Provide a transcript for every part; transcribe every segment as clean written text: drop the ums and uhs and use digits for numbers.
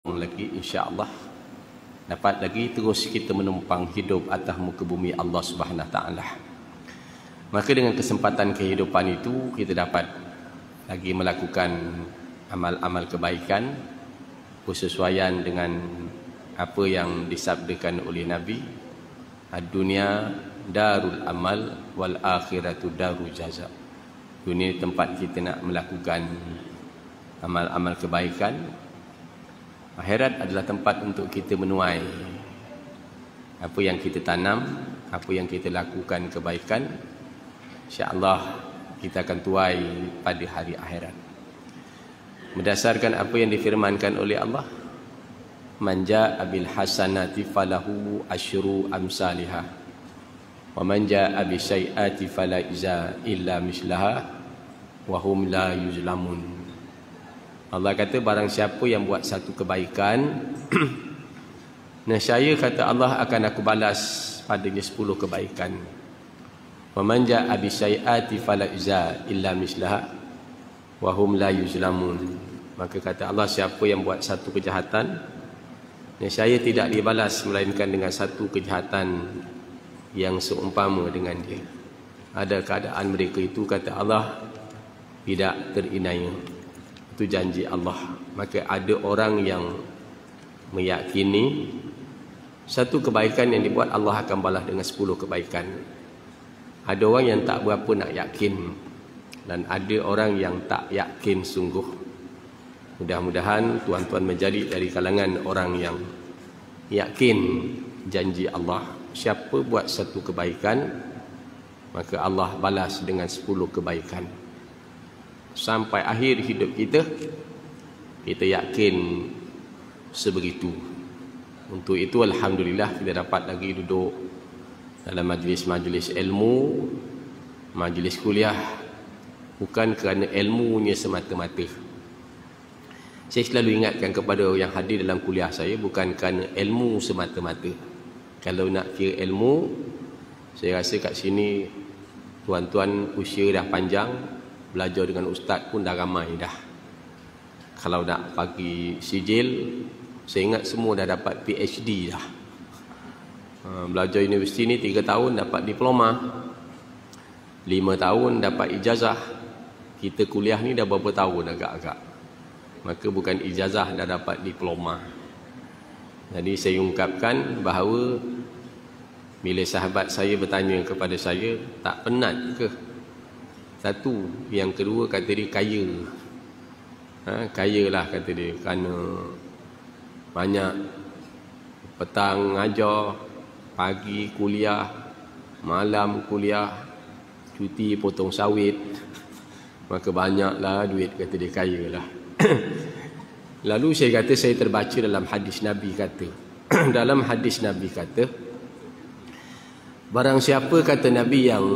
lagi insya-Allah dapat lagi terus kita menumpang hidup atas muka bumi Allah Subhanahu taala. Maka dengan kesempatan kehidupan itu kita dapat lagi melakukan amal-amal kebaikan bersesuaian dengan apa yang disabdakan oleh Nabi, ad-dunya darul amal wal akhiratu darul jaza. Dunia tempat kita nak melakukan amal-amal kebaikan, akhirat adalah tempat untuk kita menuai apa yang kita tanam, apa yang kita lakukan kebaikan, insya-Allah kita akan tuai pada hari akhirat. Berdasarkan apa yang difirmankan oleh Allah, man jaa bil hasanati falahu asyru amsalihha wa man jaa bis sayyiati fala iza illa mislaha wa hum la yuzlamun. Allah kata barang siapa yang buat satu kebaikan, nescaya kata Allah akan aku balas padanya 10 kebaikan. Wa man jaa bis sayyiati fala iza illa mislaha wa hum la yuzlamun. Maka kata Allah, siapa yang buat satu kejahatan, nescaya tidak dibalas melainkan dengan satu kejahatan yang seumpama dengan dia. Ada keadaan mereka itu kata Allah tidak terinaya. Itu janji Allah. Maka ada orang yang meyakini satu kebaikan yang dibuat Allah akan balas dengan 10 kebaikan. Ada orang yang tak berapa nak yakin, dan ada orang yang tak yakin sungguh. Mudah-mudahan tuan-tuan menjadi dari kalangan orang yang yakin janji Allah. Siapa buat satu kebaikan, maka Allah balas dengan 10 kebaikan. Sampai akhir hidup kita, kita yakin sebegitu. Untuk itu alhamdulillah kita dapat lagi duduk dalam majlis-majlis ilmu, majlis kuliah, bukan kerana ilmunya semata-mata. Saya selalu ingatkan kepada yang hadir dalam kuliah saya, bukan kerana ilmu semata-mata. Kalau nak kira ilmu, saya rasa kat sini tuan-tuan usia dah panjang, belajar dengan ustaz pun dah ramai dah. Kalau nak bagi sijil, saya ingat semua dah dapat PhD dah. Belajar universiti ni 3 tahun dapat diploma, 5 tahun dapat ijazah. Kita kuliah ni dah berapa tahun agak-agak, maka bukan ijazah, dah dapat diploma. Jadi saya ungkapkan bahawa bila sahabat saya bertanya kepada saya, tak penat ke? Satu. Yang kedua, kata dia kaya. Kaya lah kata dia, kerana banyak petang ngajar, pagi kuliah, malam kuliah, cuti potong sawit, maka banyaklah duit, kata dia kaya lah. Lalu saya kata, saya terbaca dalam hadis Nabi kata, dalam hadis Nabi kata, barang siapa kata Nabi yang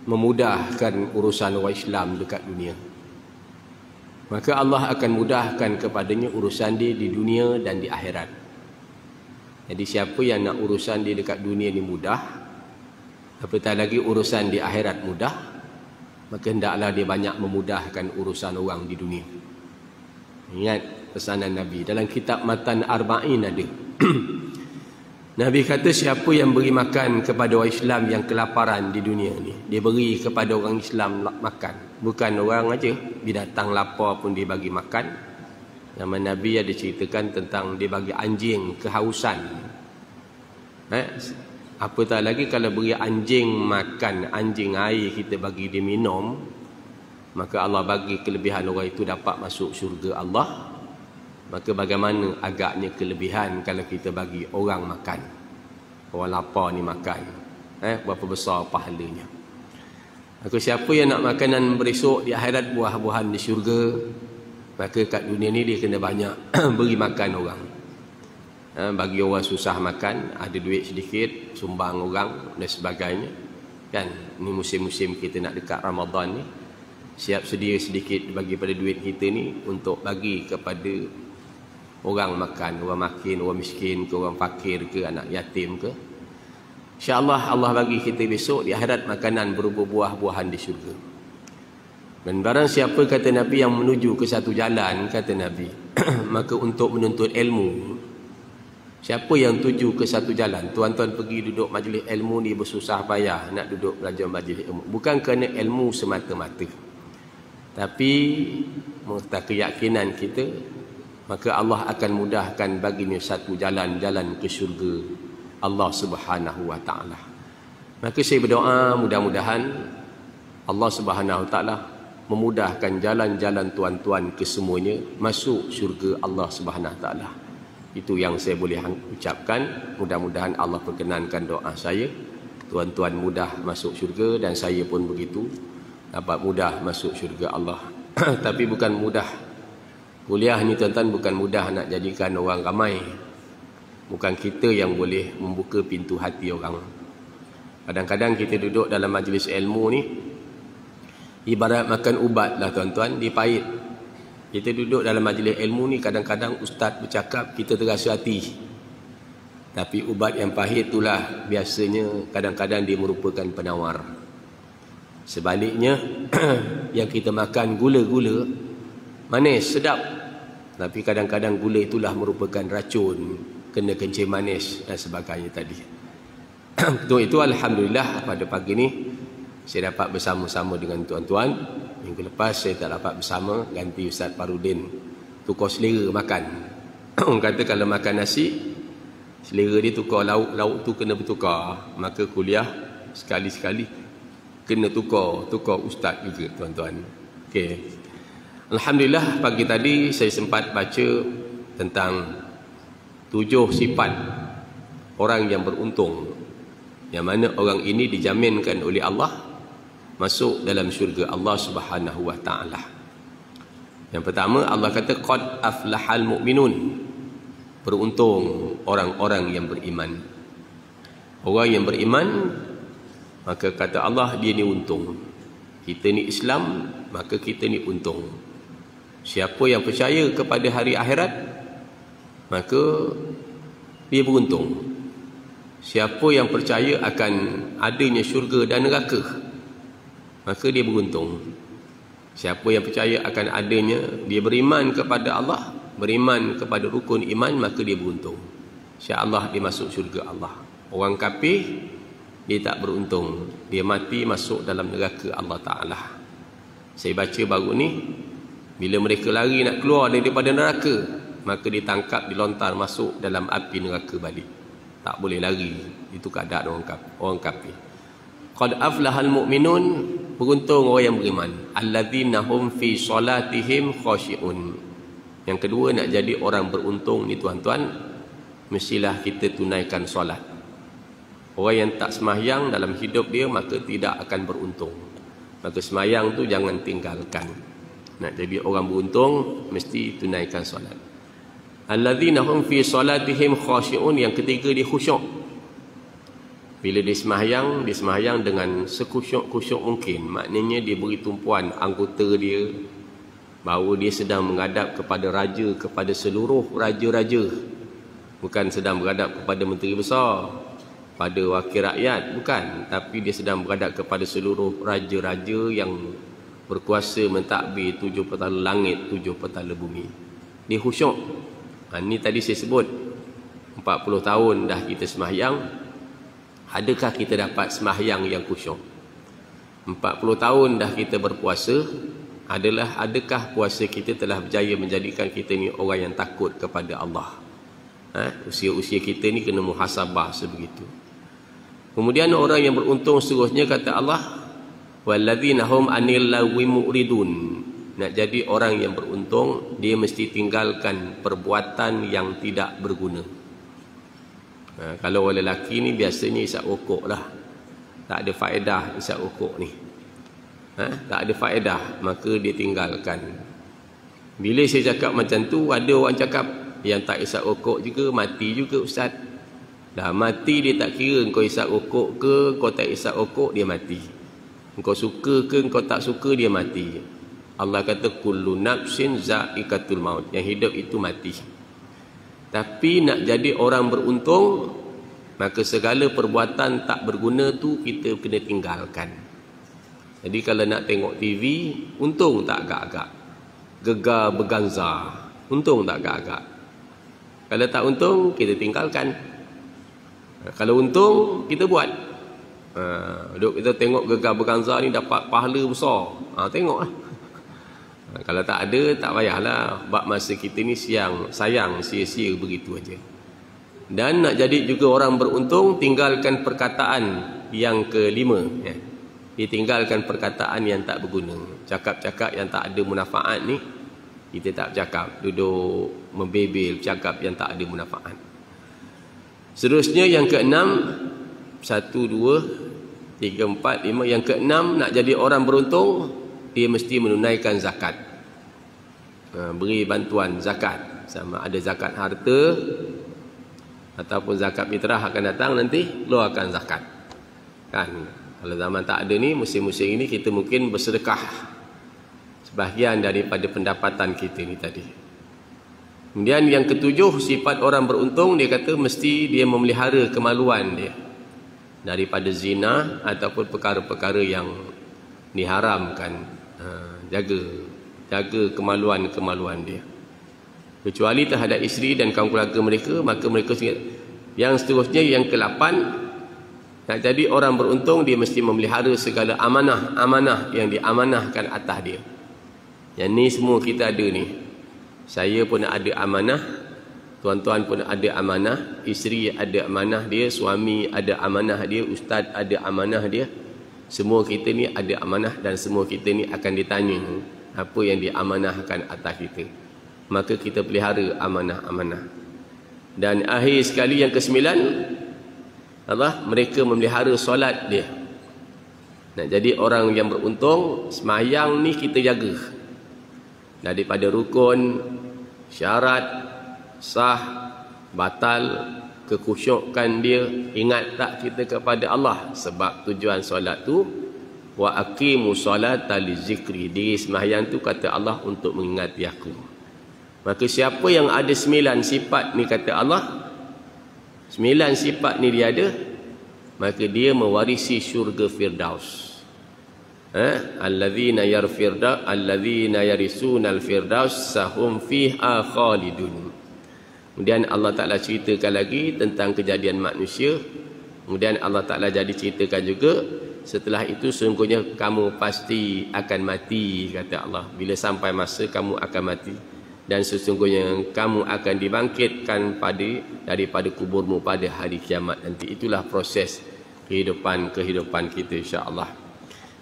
memudahkan urusan orang Islam dekat dunia, maka Allah akan mudahkan kepadanya urusan dia di dunia dan di akhirat. Jadi siapa yang nak urusan dia dekat dunia ni mudah, apatah lagi urusan di akhirat mudah, maka hendaklah dia banyak memudahkan urusan orang di dunia. Ingat pesanan Nabi dalam kitab Matan Arba'in ada. Nabi kata, siapa yang beri makan kepada orang Islam yang kelaparan di dunia ni, dia beri kepada orang Islam makan. Bukan orang aja, binatang lapar pun dia bagi makan. Zaman Nabi ada ceritakan tentang dia bagi anjing kehausan. Apatah lagi kalau beri anjing makan, anjing air kita bagi dia minum, maka Allah bagi kelebihan orang itu dapat masuk syurga Allah. Maka bagaimana agaknya kelebihan kalau kita bagi orang makan, orang lapar ni makan, berapa besar pahalanya. Maka siapa yang nak makanan beresok di akhirat, buah-buahan di syurga, maka kat dunia ni dia kena banyak beri makan orang. Bagi orang susah makan, ada duit sedikit, sumbang orang dan sebagainya. Kan, ni musim-musim kita nak dekat Ramadan ni, siap sedia sedikit bagi pada duit kita ni untuk bagi kepada orang makan, orang makin, orang miskin ke, orang fakir ke, anak yatim ke. InsyaAllah Allah bagi kita besok di akhirat makanan berupa buah-buahan di syurga. Dan barang siapa kata Nabi yang menuju ke satu jalan, kata Nabi, maka untuk menuntut ilmu, siapa yang tuju ke satu jalan, tuan-tuan pergi duduk majlis ilmu ni bersusah payah nak duduk belajar majlis ilmu, bukan kerana ilmu semata-mata, tapi menurut keyakinan kita, maka Allah akan mudahkan baginya satu jalan-jalan ke syurga Allah Subhanahu wa taala. Maka saya berdoa mudah-mudahan Allah Subhanahu wa taala memudahkan jalan-jalan tuan-tuan kesemuanya masuk syurga Allah Subhanahu wa taala. Itu yang saya boleh ucapkan. Mudah-mudahan Allah perkenankan doa saya, tuan-tuan mudah masuk syurga dan saya pun begitu, dapat mudah masuk syurga Allah. Tapi bukan mudah. Kuliah ni tuan-tuan bukan mudah nak jadikan orang ramai. Bukan kita yang boleh membuka pintu hati orang. Kadang-kadang kita duduk dalam majlis ilmu ni ibarat makan ubat lah tuan-tuan, dia pahit. Kita duduk dalam majlis ilmu ni kadang-kadang ustaz bercakap kita terasa hati. Tapi ubat yang pahit itulah biasanya kadang-kadang dia merupakan penawar. Sebaliknya yang kita makan gula-gula manis, sedap. Tapi kadang-kadang gula itulah merupakan racun, kena kencing manis dan sebagainya tadi. Untuk itu alhamdulillah pada pagi ni saya dapat bersama-sama dengan tuan-tuan. Minggu lepas saya tak dapat bersama, ganti Ustaz Farudin. Tukar selera makan. Orang kata kalau makan nasi, selera dia tukar lauk, lauk tu kena bertukar. Maka kuliah sekali-sekali kena tukar ustaz juga tuan-tuan. Okey. Alhamdulillah pagi tadi saya sempat baca tentang 7 sifat orang yang beruntung, yang mana orang ini dijaminkan oleh Allah masuk dalam syurga Allah Subhanahu wa taala. Yang pertama Allah kata qad aflahal mu'minun. Beruntung orang-orang yang beriman. Orang yang beriman, maka kata Allah dia ni untung. Kita ni Islam, maka kita ni untung. Siapa yang percaya kepada hari akhirat, maka dia beruntung. Siapa yang percaya akan adanya syurga dan neraka, maka dia beruntung. Siapa yang percaya akan adanya, dia beriman kepada Allah, beriman kepada rukun iman, maka dia beruntung. InsyaAllah dia masuk syurga Allah. Orang kafir, dia tak beruntung. Dia mati masuk dalam neraka Allah Ta'ala. Saya baca baru ni, bila mereka lari nak keluar daripada neraka, maka ditangkap, dilontar masuk dalam api neraka balik. Tak boleh lari. Itu keadaan orang kafir. Qad aflahal mu'minun. Beruntung orang yang beriman. Alladzina hum fi solatihim khashi'un. Yang kedua, nak jadi orang beruntung ni tuan-tuan, mestilah kita tunaikan solat. Orang yang tak sembahyang dalam hidup dia, maka tidak akan beruntung. Maka sembahyang tu jangan tinggalkan. Nak jadi orang beruntung, mesti tunaikan solat. Alladzina hum fi solatihim khashi'un. Yang ketiga, dia khusyuk. Bila dia sembahyang dengan sekhusyuk-khusyuk mungkin. Maknanya dia beri tumpuan anggota dia, bahawa dia sedang menghadap kepada raja, kepada seluruh raja-raja. Bukan sedang menghadap kepada menteri besar, pada wakil rakyat, bukan. Tapi dia sedang menghadap kepada seluruh raja-raja yang berkuasa mentadbir 7 petala langit, 7 petala bumi. Dia khusyuk. Ini tadi saya sebut 40 tahun dah kita sembahyang. Adakah kita dapat sembahyang yang khusyuk? 40 tahun dah kita berpuasa. Adakah puasa kita telah berjaya menjadikan kita ni orang yang takut kepada Allah? Usia-usia kita ni kena muhasabah sebegitu. Kemudian orang yang beruntung seterusnya kata Allah, walladzina hum anil lagwi mu'ridun. Nak jadi orang yang beruntung, dia mesti tinggalkan perbuatan yang tidak berguna. Kalau orang lelaki ni biasanya isap rokok lah. Tak ada faedah isap rokok ni. Tak ada faedah, maka dia tinggalkan. Bila saya cakap macam tu, ada orang cakap yang tak isap rokok juga mati juga ustaz. Dah mati dia tak kira kau isap rokok ke, kau tak isap rokok, dia mati. Kau suka ke, kau tak suka, dia mati. Allah kata kullu nafsin za'iqatul maut. Yang hidup itu mati. Tapi nak jadi orang beruntung, maka segala perbuatan tak berguna tu kita kena tinggalkan. Jadi kalau nak tengok TV, untung tak agak-agak. Gegar berganza. Untung tak agak-agak. Kalau tak untung, kita tinggalkan. Kalau untung, kita buat. Duk kita tengok Gegar Berganza ni dapat pahala besar. Tengok lah. Kalau tak ada, tak payahlah. Bab masa kita ni sayang sia-sia begitu aja. Dan nak jadi juga orang beruntung, tinggalkan perkataan yang kelima. Ditinggalkan perkataan yang tak berguna. Cakap-cakap yang tak ada manfaat ni, kita tak bercakap. Duduk membebel, cakap yang tak ada manfaat. Seterusnya yang keenam, 1, 2, 3, 4, 5. Yang keenam, nak jadi orang beruntung, dia mesti menunaikan zakat. Beri bantuan zakat. Sama ada zakat harta ataupun zakat fitrah akan datang nanti, keluarkan zakat. Kan? Kalau zaman tak ada ni, musim-musim ini kita mungkin bersedekah sebahagian daripada pendapatan kita ni tadi. Kemudian yang ketujuh, sifat orang beruntung, dia kata mesti dia memelihara kemaluan dia daripada zina ataupun perkara-perkara yang diharamkan. Jaga kemaluan-kemaluan dia. Kecuali terhadap isteri dan kaum keluarga mereka, maka mereka yang seterusnya, yang ke-8, nak jadi orang beruntung, dia mesti memelihara segala amanah-amanah yang diamanahkan atas dia. Yang ni semua kita ada ni. Saya pun ada amanah, tuan-tuan pun ada amanah, isteri ada amanah dia, suami ada amanah dia, ustaz ada amanah dia. Semua kita ni ada amanah dan semua kita ni akan ditanya apa yang diamanahkan atas kita. Maka kita pelihara amanah-amanah. Dan akhir sekali yang ke-9, mereka memelihara solat dia. Nak jadi orang yang beruntung, sembahyang ni kita jaga. Daripada rukun, syarat, sah, batal, kekhusyukan dia, ingat tak kita kepada Allah. Sebab tujuan solat tu, wa aqimu solata li zikri, diri sembahyang tu kata Allah untuk mengingati aku. Maka siapa yang ada 9 sifat ni kata Allah, 9 sifat ni dia ada, maka dia mewarisi syurga Firdaus. Alladzina yarisuna al-firdaus sahum fiha khalidun. Kemudian Allah Ta'ala ceritakan lagi tentang kejadian manusia. Kemudian Allah Ta'ala jadi ceritakan juga, setelah itu sungguhnya kamu pasti akan mati, kata Allah. Bila sampai masa kamu akan mati, dan sesungguhnya kamu akan dibangkitkan daripada kuburmu pada hari kiamat nanti. Itulah proses kehidupan kita, insya-Allah.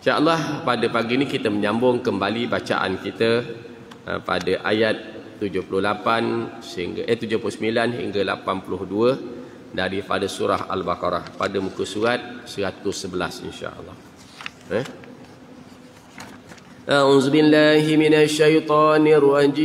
InsyaAllah pada pagi ini kita menyambung kembali bacaan kita pada ayat 79 hingga 82 daripada surah Al-Baqarah pada muka surat 111 insya-Allah. A'udzubillahi minasyaitonir rajim.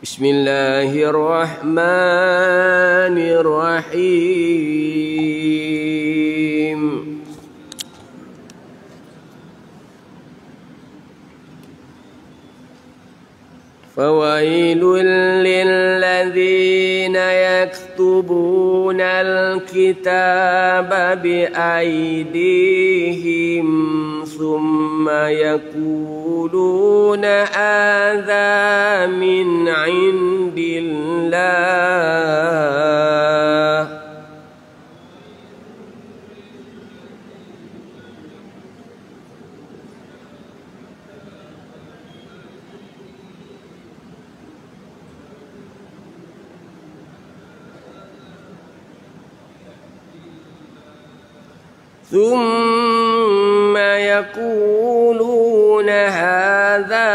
Bismillahirrahmanirrahim. Fawailul lilladzina yaktubunal kitaba biaydihim thumma yaquluna hadza min 'indillah ثم يقولون هذا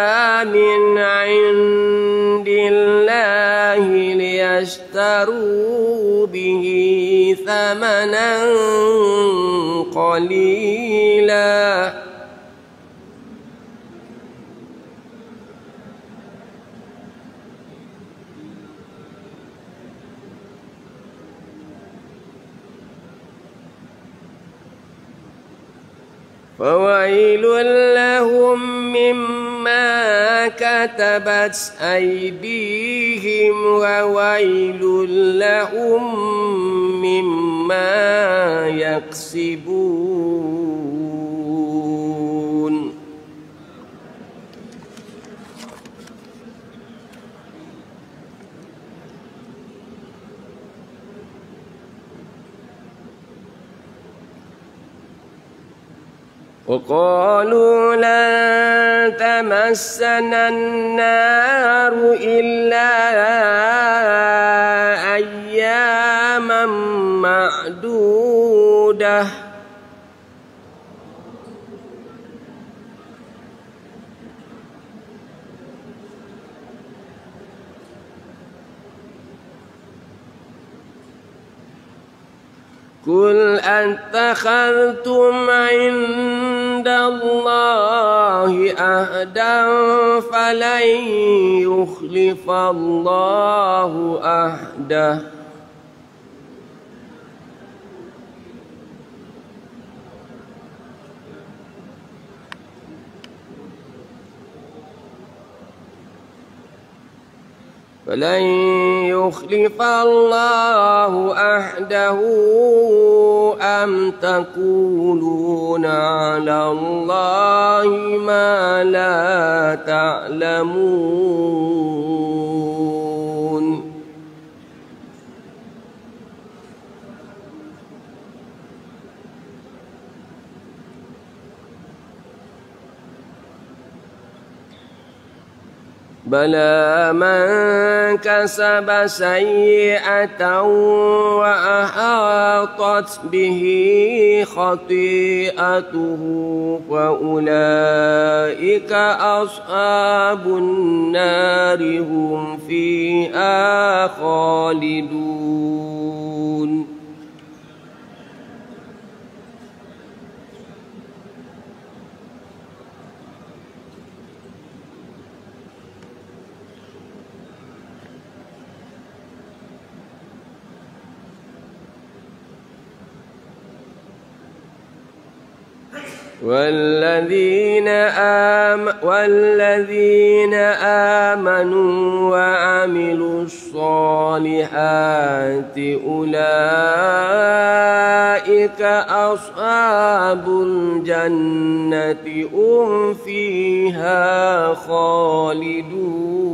من عند الله ليشتروا به ثمنا قليلا فويل لهم مما كتبت أيديهم وويل لهم مما ما يكسبون وقالوا لن تمسنا النار إلا أياما معدودة قل أتخذتم عند الله عهدا فلن يخلف الله عهده فلن يخلف الله عهده أم تقولون على الله ما لا تعلمون بلى من كسب سيئة وأحاطت به خطيئته فأولئك أصحاب النار هم فيها خالدون والذين آمنوا وعملوا الصالحات أولئك أصحاب الجنة هم فيها خالدون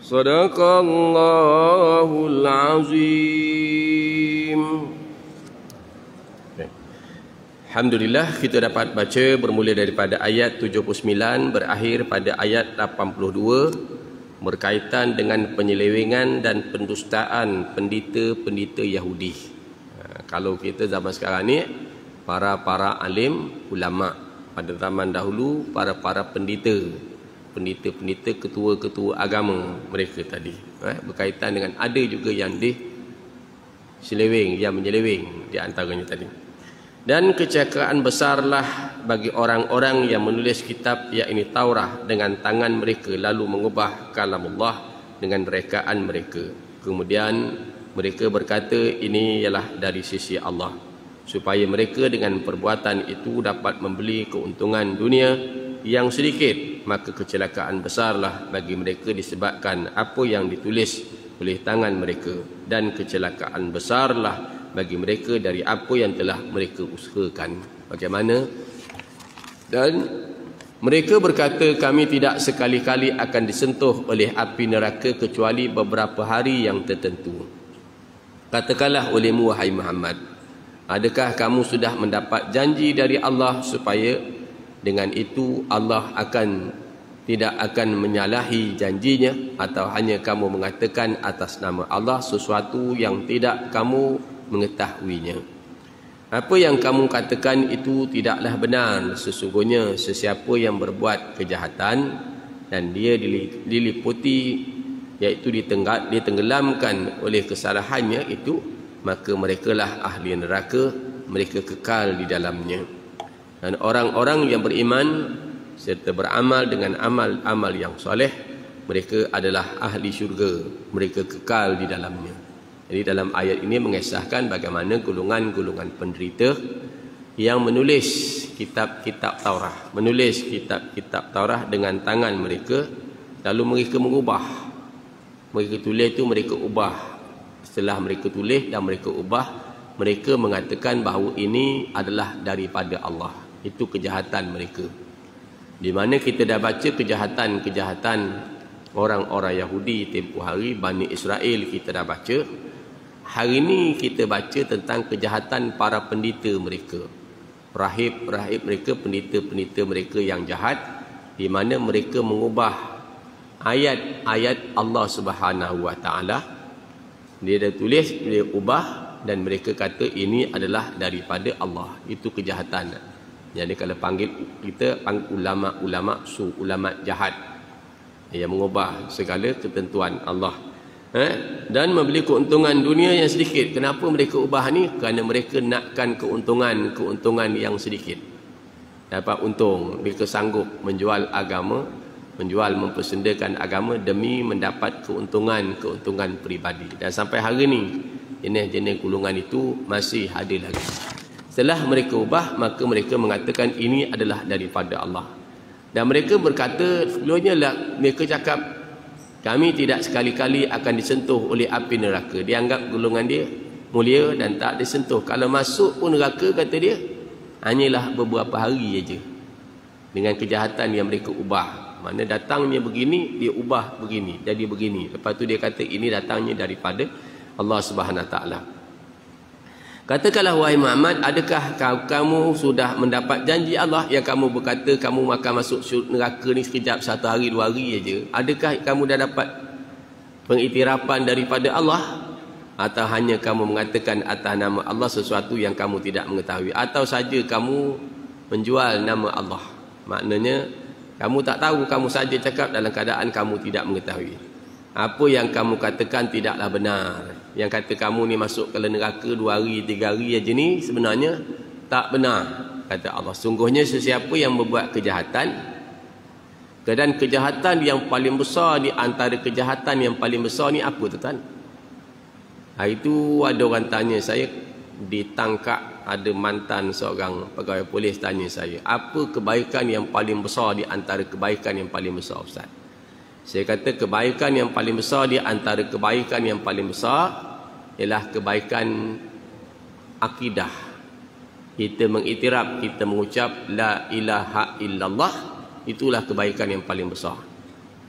Sadaqallahul azim. Alhamdulillah, kita dapat baca bermula daripada ayat 79 berakhir pada ayat 82 berkaitan dengan penyelewengan dan pendustaan pendeta-pendeta Yahudi. Kalau kita zaman sekarang ni, para alim ulama, pada zaman dahulu para pendeta, ketua-ketua agama mereka tadi, berkaitan dengan ada juga yang menyeleweng di antaranya tadi. Dan kecelakaan besarlah bagi orang-orang yang menulis kitab yakni Taurah dengan tangan mereka lalu mengubah kalamullah dengan rekaan mereka. Kemudian mereka berkata ini ialah dari sisi Allah, supaya mereka dengan perbuatan itu dapat membeli keuntungan dunia yang sedikit. Maka kecelakaan besarlah bagi mereka disebabkan apa yang ditulis oleh tangan mereka, dan kecelakaan besarlah bagi mereka dari apa yang telah mereka usahakan. Bagaimana? Dan mereka berkata, kami tidak sekali-kali akan disentuh oleh api neraka kecuali beberapa hari yang tertentu. Katakanlah olehmu wahai Muhammad, adakah kamu sudah mendapat janji dari Allah supaya dengan itu Allah tidak akan menyalahi janjinya, atau hanya kamu mengatakan atas nama Allah sesuatu yang tidak kamu mengetahuinya? Apa yang kamu katakan itu tidaklah benar. Sesungguhnya sesiapa yang berbuat kejahatan dan dia diliputi, iaitu ditenggelamkan oleh kesalahannya itu, maka merekalah ahli neraka, mereka kekal di dalamnya. Dan orang-orang yang beriman serta beramal dengan amal-amal yang soleh, mereka adalah ahli syurga, mereka kekal di dalamnya. Jadi dalam ayat ini mengisahkan bagaimana golongan-golongan penderita yang menulis kitab-kitab Taurah, menulis kitab-kitab Taurah dengan tangan mereka, lalu mereka mengubah. Mereka tulis itu mereka ubah. Setelah mereka tulis dan mereka ubah, mereka mengatakan bahawa ini adalah daripada Allah. Itu kejahatan mereka. Di mana kita dah baca kejahatan-kejahatan orang-orang Yahudi tempoh hari, Bani Israel kita dah baca. Hari ini kita baca tentang kejahatan para pendeta mereka. Rahib-rahib mereka, pendeta-pendeta mereka yang jahat, di mana mereka mengubah ayat-ayat Allah Subhanahu Wa Taala. Dia dah tulis, dia ubah, dan mereka kata ini adalah daripada Allah. Itu kejahatan. Jadi kalau panggil kita panggil ulama-ulama ulama jahat yang mengubah segala ketentuan Allah. Dan membeli keuntungan dunia yang sedikit. Kenapa mereka ubah ni? Kerana mereka nakkan keuntungan yang sedikit. Dapat untung. Mereka sanggup menjual agama, mempersendakan agama demi mendapat keuntungan pribadi. Dan sampai hari ni jenis-jenis golongan itu masih ada lagi. Setelah mereka ubah, maka mereka mengatakan ini adalah daripada Allah. Dan mereka berkata, sebelumnya mereka cakap, kami tidak sekali-kali akan disentuh oleh api neraka. Dia anggap golongan dia mulia dan tak disentuh. Kalau masuk pun neraka, kata dia, hanyalah beberapa hari saja. Dengan kejahatan yang mereka ubah. Mana datangnya begini, dia ubah begini, jadi begini. Lepas tu dia kata ini datangnya daripada Allah Subhanahu Wa Taala. Katakanlah wahai Muhammad, adakah kamu sudah mendapat janji Allah yang kamu berkata kamu akan masuk neraka ni sekejap 1 hari 2 hari saja? Adakah kamu dah dapat pengiktirafan daripada Allah? Atau hanya kamu mengatakan atas nama Allah sesuatu yang kamu tidak mengetahui? Atau saja kamu menjual nama Allah? Maknanya kamu tak tahu, kamu saja cakap dalam keadaan kamu tidak mengetahui. Apa yang kamu katakan tidaklah benar. Yang kata kamu ni masuk ke neraka 2 hari 3 hari aja ni sebenarnya tak benar, kata Allah. Sungguhnya sesiapa yang membuat kejahatan, dan kejahatan yang paling besar di antara kejahatan yang paling besar ni apa tuan? Hari itu ada orang tanya saya, ditangkap, ada mantan seorang pegawai polis tanya saya, apa kebaikan yang paling besar di antara kebaikan yang paling besar, Ustaz? Saya kata kebaikan yang paling besar di antara kebaikan yang paling besar ialah kebaikan akidah. Kita mengiktiraf, kita mengucap la ilaha illallah, itulah kebaikan yang paling besar.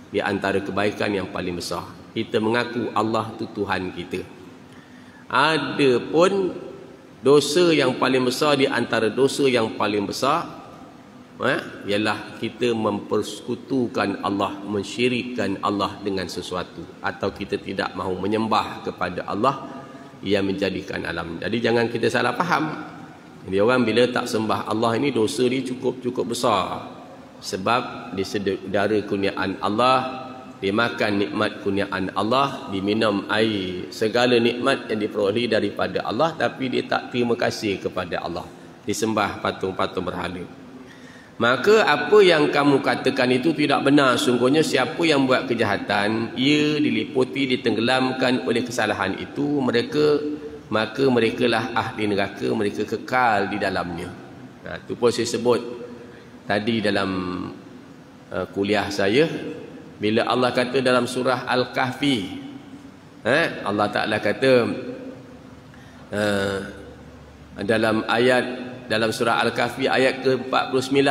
Di antara kebaikan yang paling besar, kita mengaku Allah itu Tuhan kita. Ada pun dosa yang paling besar di antara dosa yang paling besar ialah kita mempersekutukan Allah, mensyirikkan Allah dengan sesuatu, atau kita tidak mahu menyembah kepada Allah yang menjadikan alam. Jadi jangan kita salah faham. Jadi orang bila tak sembah Allah ini, dosa ni cukup besar. Sebab disedara kurniaan Allah, dimakan nikmat kurniaan Allah, diminum air, segala nikmat yang diperoleh daripada Allah, tapi dia tak terima kasih kepada Allah, disembah patung-patung berhala. Maka apa yang kamu katakan itu tidak benar. Sungguhnya siapa yang buat kejahatan, ia diliputi, ditenggelamkan oleh kesalahan itu, maka merekalah ahli neraka, mereka kekal di dalamnya. Itu pun saya sebut tadi dalam kuliah saya, bila Allah kata dalam surah Al-Kahfi, Allah Ta'ala kata dalam surah Al-Kahfi ayat ke-49,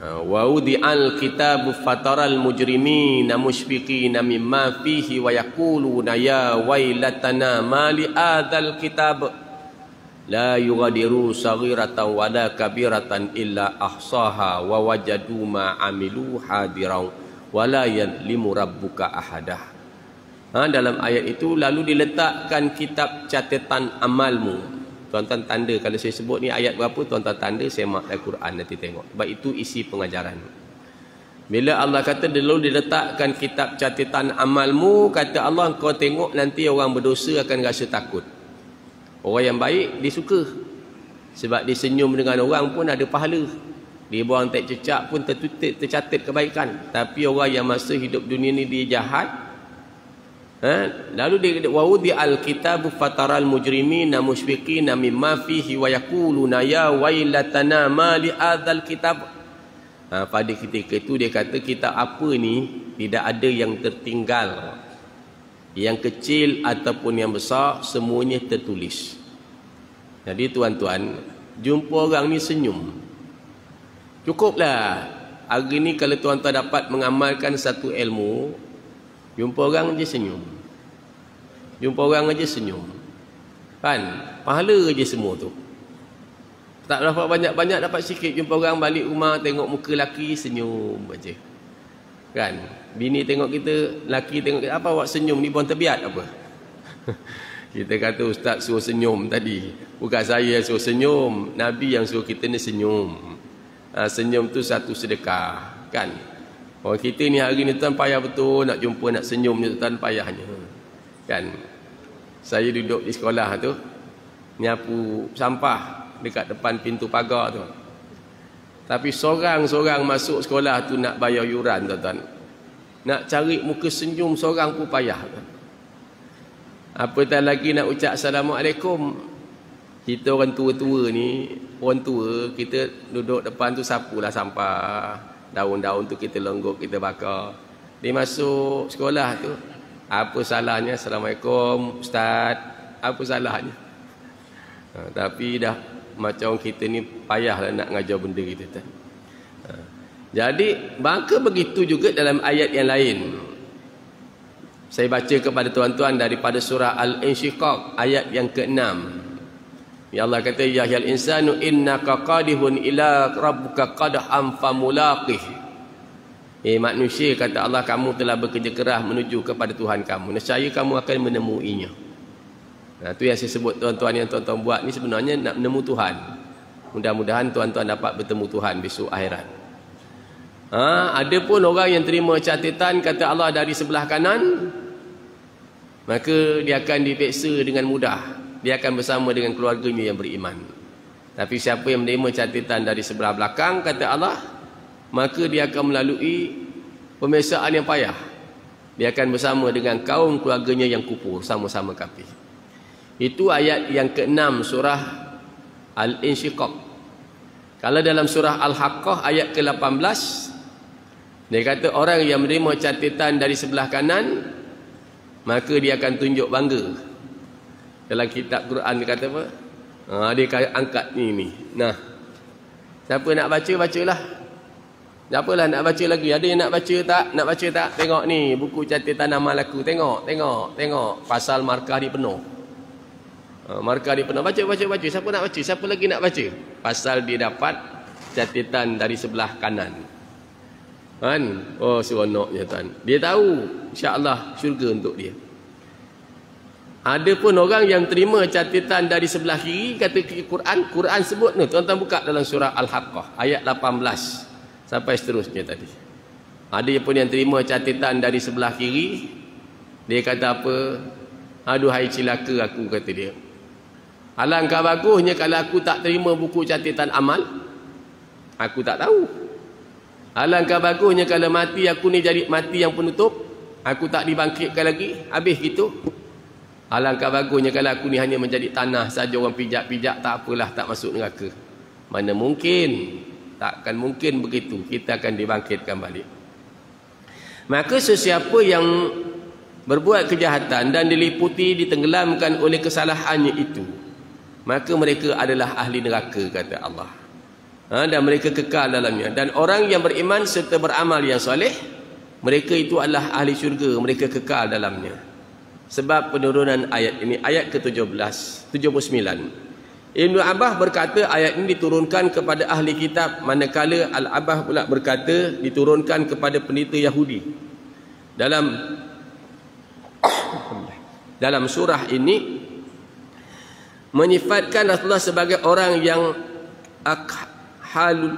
wa wudi'al kitabu fataral mujrimina mushfiqina mimma fihi wa yaquluna ya wailatana ma li adzal kitab la yughadiru saghiratan wala kabiratan illa ahsaha wa wajadu ma amilu hadiran wala yadlimu rabbuka ahadah. Dalam ayat itu lalu diletakkan kitab catatan amalmu. Tuan-tuan tanda, kalau saya sebut ni ayat berapa, tuan-tuan tanda, saya mak Al-Quran nanti tengok. Sebab itu isi pengajaran. Bila Allah kata lalu diletakkan kitab catatan amalmu, kata Allah, kau tengok nanti orang berdosa akan rasa takut. Orang yang baik dia suka, sebab dia senyum dengan orang pun ada pahala. Dia buang tak cecak pun tercatat kebaikan. Tapi orang yang masa hidup dunia ni dia jahat, Lalu dia wawudi al-kitabu fataral mujrimina musyfiqina mimma fihi wa yaquluna ya wailatana ma li hadzal kitab. Pada ketika itu dia kata kitab apa ni tidak ada yang tertinggal. Yang kecil ataupun yang besar semuanya tertulis. Jadi tuan-tuan, jumpa orang ni senyum. Cukuplah. Hari ni kalau tuan-tuan dapat mengamalkan satu ilmu, jumpa orang je senyum. Jumpa orang aja senyum. Kan? Pahala je semua tu. Tak dapat banyak-banyak, dapat sikit. Jumpa orang balik rumah, tengok muka laki, senyum aja. Kan? Bini tengok kita, laki tengok kita, apa awak senyum ni buang terbiat apa? Kita kata ustaz suruh senyum tadi. Bukan saya suruh senyum. Nabi yang suruh kita ni senyum. Senyum tu satu sedekah. Kan? Orang kita ni hari ni tuan payah betul nak jumpa, nak senyum ni tuan payahnya. Kan? Saya duduk di sekolah tu, nyapu sampah dekat depan pintu pagar tu. Tapi seorang-seorang masuk sekolah tu nak bayar yuran tuan-tuan. Nak cari muka senyum seorang pun payah. Apatah lagi nak ucap Assalamualaikum. Kita orang tua-tua ni, orang tua, kita duduk depan tu sapulah sampah. Daun-daun tu kita lenggok, kita bakar. Dia masuk sekolah tu, apa salahnya Assalamualaikum Ustaz? Apa salahnya? Tapi dah macam kita ni payahlah nak ngajar benda kita. Jadi maka begitu juga dalam ayat yang lain. Saya baca kepada tuan-tuan daripada surah Al-Insyiqaq ayat yang ke-6. Ya Allah kata ya ayyuhal insanu innaka qadihun ila rabbuka qadhan famulaqih. Manusia kata Allah, kamu telah bekerja keras menuju kepada Tuhan kamu. Nescaya kamu akan menemuinya. Itu yang saya sebut tuan-tuan, yang tuan-tuan buat ni sebenarnya nak menemu Tuhan. Mudah-mudahan tuan-tuan dapat bertemu Tuhan besok akhirat. Ada pun orang yang terima catatan kata Allah dari sebelah kanan, maka dia akan dipeksa dengan mudah. Dia akan bersama dengan keluarganya yang beriman. Tapi siapa yang menerima catatan dari sebelah belakang kata Allah, maka dia akan melalui pemeriksaan yang payah. Dia akan bersama dengan kaum keluarganya yang kufur, sama-sama kafir. Itu ayat yang ke-6 surah Al-Insyiqaq. Kalau dalam surah Al-Haqqah ayat ke-18, dia kata orang yang menerima catatan dari sebelah kanan, maka dia akan tunjuk bangga. Dalam kitab Quran dia kata apa? Dia angkat ni. Nah, siapa nak baca, bacalah. Siapalah nak baca lagi? Ada yang nak baca tak? Nak baca tak? Tengok ni buku catatan amal aku. Tengok. Pasal markah ni penuh. Markah dia penuh. Baca. Siapa nak baca? Siapa lagi nak baca? Pasal dia dapat catatan dari sebelah kanan. Kan? Oh, seronoknya tuan. Dia tahu insya-Allah syurga untuk dia. Ada pun orang yang terima catatan dari sebelah kiri, kata Quran sebut ni. Tuan-tuan buka dalam surah Al-Haqqah ayat 18 sampai seterusnya tadi. Ada pun yang terima catatan dari sebelah kiri, dia kata apa? Aduhai cilaka aku, kata dia. Alangkah bagusnya kalau aku tak terima buku catatan amal, aku tak tahu. Alangkah bagusnya kalau mati aku ni jadi mati yang penutup, aku tak dibangkitkan lagi, habis gitu. Alangkah bagusnya kalau aku ni hanya menjadi tanah saja, orang pijak-pijak, tak apalah, tak masuk neraka. Mana mungkin, takkan mungkin begitu, kita akan dibangkitkan balik. Maka sesiapa yang berbuat kejahatan dan diliputi, ditenggelamkan oleh kesalahannya itu, maka mereka adalah ahli neraka, kata Allah. Dan mereka kekal dalamnya. Dan orang yang beriman serta beramal yang soleh, mereka itu adalah ahli syurga, mereka kekal dalamnya. Sebab penurunan ayat ini, ayat ke-17, 79. Ibn Abbas berkata ayat ini diturunkan kepada ahli kitab, manakala Al-Abbas pula berkata diturunkan kepada pendeta Yahudi. Dalam surah ini menyifatkan Rasulullah sebagai orang yang akhalul,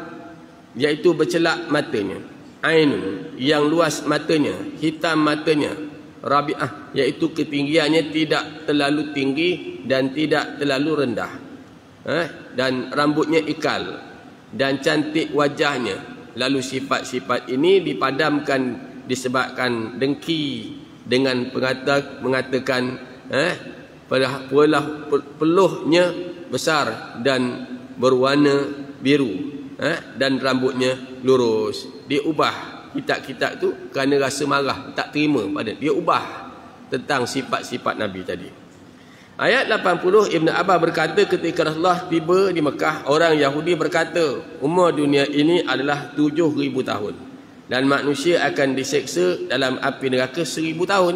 iaitu bercelak matanya, ainun, yang luas matanya, hitam matanya, rabi'ah, iaitu ketinggiannya tidak terlalu tinggi dan tidak terlalu rendah, dan rambutnya ikal dan cantik wajahnya. Lalu sifat-sifat ini dipadamkan disebabkan dengki dengan mengatakan peluhnya besar dan berwarna biru, dan rambutnya lurus. Dia ubah kitab-kitab tu kerana rasa marah, tak terima pada dia, ubah tentang sifat-sifat Nabi tadi. Ayat 80, Ibn Abbas berkata ketika Rasulullah tiba di Mekah, orang Yahudi berkata, umur dunia ini adalah 7,000 tahun dan manusia akan diseksa dalam api neraka 1,000 tahun.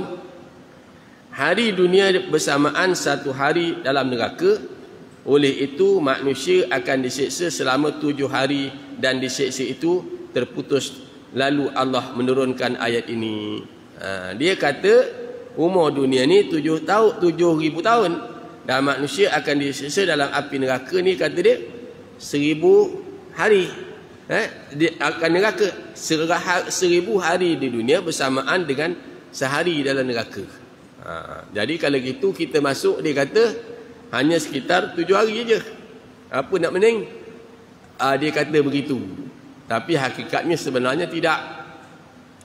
Hari dunia bersamaan satu hari dalam neraka. Oleh itu manusia akan diseksa selama 7 hari dan diseksa itu terputus. Lalu Allah menurunkan ayat ini. Dia kata umur dunia ni 7,000 tahun dan manusia akan disiksa dalam api neraka ni, kata dia 1,000 hari. Dia akan neraka 1,000 hari di dunia bersamaan dengan sehari dalam neraka. Jadi kalau gitu kita masuk, dia kata hanya sekitar 7 hari je. Apa nak mening? Dia kata begitu. Tapi hakikatnya sebenarnya tidak.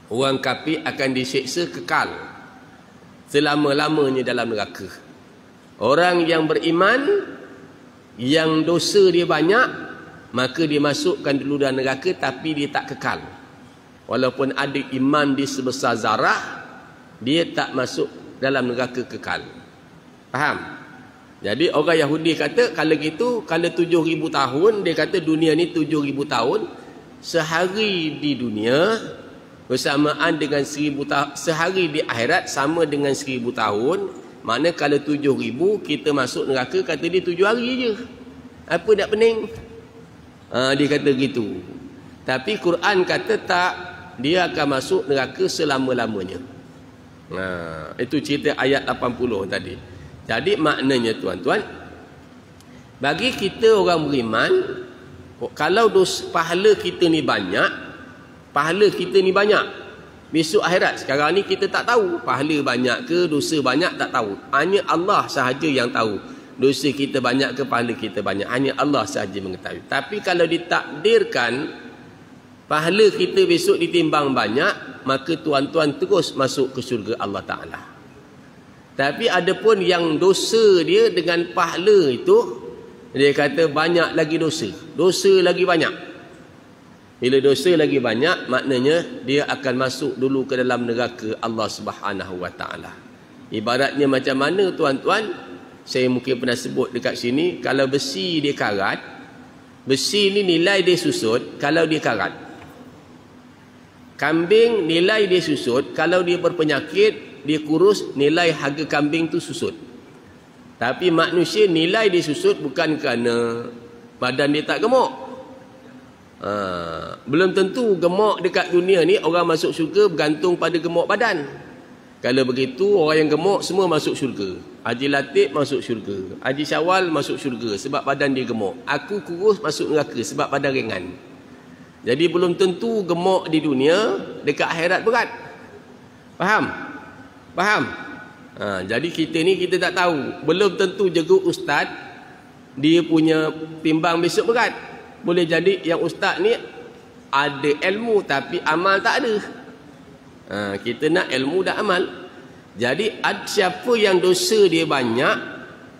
Orang kafir akan disiksa kekal selama-lamanya dalam neraka. Orang yang beriman, yang dosa dia banyak, maka dia masukkan dulu dalam neraka, tapi dia tak kekal. Walaupun ada iman dia sebesar zarah, dia tak masuk dalam neraka kekal. Faham? Jadi orang Yahudi kata kalau gitu, kalau 7,000 tahun, dia kata dunia ni 7,000 tahun, sehari di dunia bersamaan dengan 1,000 tahun, sehari di akhirat sama dengan 1,000 tahun. Mana kalau 7,000 kita masuk neraka, kata dia 7 hari je. Apa nak pening? Dia kata gitu. Tapi Quran kata tak, dia akan masuk neraka selama-lamanya. Itu cerita ayat 80 tadi. Jadi maknanya tuan-tuan, bagi kita orang beriman, kalau pahala kita ni banyak, besok akhirat, sekarang ni kita tak tahu pahala banyak ke dosa banyak, tak tahu. Hanya Allah sahaja yang tahu dosa kita banyak ke pahala kita banyak, hanya Allah sahaja mengetahui. Tapi kalau ditakdirkan pahala kita besok ditimbang banyak, maka tuan-tuan terus masuk ke syurga Allah Ta'ala. Tapi ada pun yang dosa dia dengan pahala itu, dia kata banyak lagi dosa lagi banyak. Bila dosa lagi banyak, maknanya dia akan masuk dulu ke dalam neraka Allah Subhanahu Wa Taala. Ibaratnya macam mana tuan-tuan? Saya mungkin pernah sebut dekat sini, kalau besi dia karat, besi ni nilai dia susut kalau dia karat. Kambing nilai dia susut kalau dia berpenyakit, dia kurus, nilai harga kambing tu susut. Tapi manusia nilai dia susut bukan kerana badan dia tak gemuk. Belum tentu gemuk dekat dunia ni orang masuk syurga bergantung pada gemuk badan. Kalau begitu orang yang gemuk semua masuk syurga. Haji Latif masuk syurga, Haji Syawal masuk syurga sebab badan dia gemuk. Aku kurus masuk neraka sebab badan ringan. Jadi belum tentu gemuk di dunia dekat akhirat berat. Faham? Jadi kita ni kita tak tahu. Belum tentu juga ustaz dia punya timbang besok berat. Boleh jadi yang ustaz ni ada ilmu tapi amal tak ada. Kita nak ilmu dan amal. Jadi siapa yang dosa dia banyak,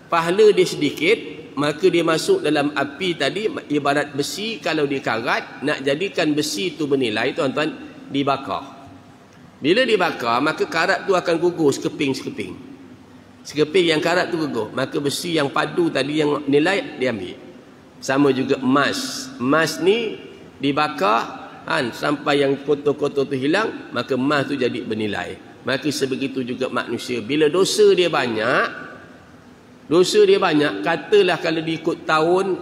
pahala dia sedikit, maka dia masuk dalam api tadi. Ibarat besi, kalau dia karat, nak jadikan besi tu bernilai, tuan-tuan, dibakar. Bila dibakar, maka karat tu akan gugur sekeping-sekeping. Sekeping yang karat tu gugur, maka besi yang padu tadi yang nilai diambil. Sama juga emas. Emas ni dibakar sampai yang kotor-kotor tu hilang, maka emas tu jadi bernilai. Maka sebegitu juga manusia. Bila dosa dia banyak, katalah kalau diikut tahun,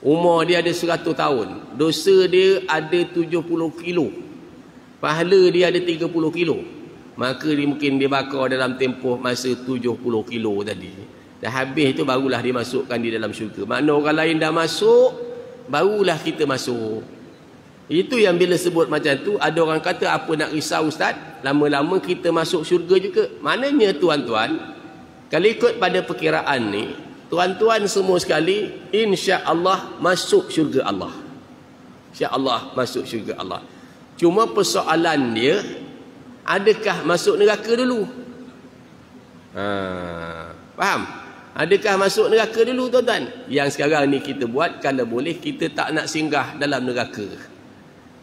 umur dia ada 100 tahun, dosa dia ada 70 kilo, pahala dia ada 30 kilo, maka dia mungkin dibakar dalam tempoh masa 70 kilo tadi. Dah habis tu barulah dimasukkan di dalam syurga. Makna orang lain dah masuk, barulah kita masuk. Itu yang bila sebut macam tu, ada orang kata apa nak risau ustaz, lama-lama kita masuk syurga juga. Maknanya tuan-tuan, kalau ikut pada perkiraan ni, tuan-tuan semua sekali insya-Allah masuk syurga Allah. Insya-Allah masuk syurga Allah. Cuma persoalan dia, adakah masuk neraka dulu? Faham? Adakah masuk neraka dulu tuan-tuan? Yang sekarang ni kita buat, kalau boleh kita tak nak singgah dalam neraka.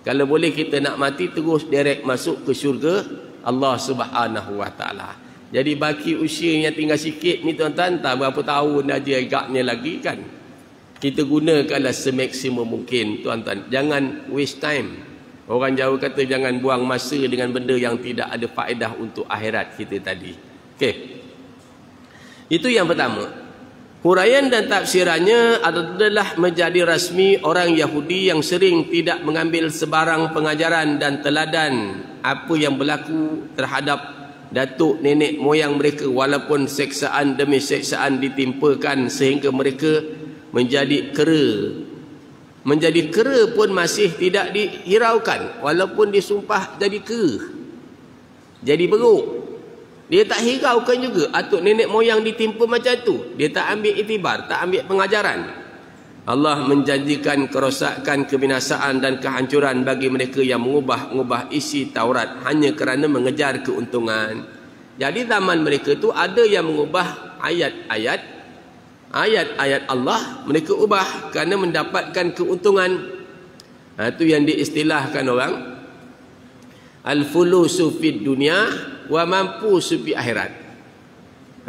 Kalau boleh kita nak mati terus direct masuk ke syurga Allah Subhanahu Wa Taala. Jadi baki usia yang tinggal sikit ni tuan-tuan, tak berapa tahun aja agaknya lagi kan. Kita gunakanlah semaksimum mungkin tuan-tuan. Jangan waste time. Orang Jawa kata jangan buang masa dengan benda yang tidak ada faedah untuk akhirat kita tadi. Okey. Itu yang pertama. Huraian dan tafsirannya adalah menjadi rasmi orang Yahudi yang sering tidak mengambil sebarang pengajaran dan teladan apa yang berlaku terhadap datuk nenek moyang mereka, walaupun seksaan demi seksaan ditimpakan sehingga mereka menjadi kera. Menjadi kera pun masih tidak dihiraukan, walaupun disumpah jadi kera, jadi beruk. Dia tak hiraukan juga atuk nenek moyang ditimpa macam tu. Dia tak ambil iktibar, tak ambil pengajaran. Allah menjanjikan kerosakan, kebinasaan dan kehancuran bagi mereka yang mengubah isi Taurat hanya kerana mengejar keuntungan. Jadi zaman mereka tu ada yang mengubah ayat-ayat Allah, mereka ubah kerana mendapatkan keuntungan. Itu yang diistilahkan orang al-fulusu fid dunya wa mampu sufi akhirat.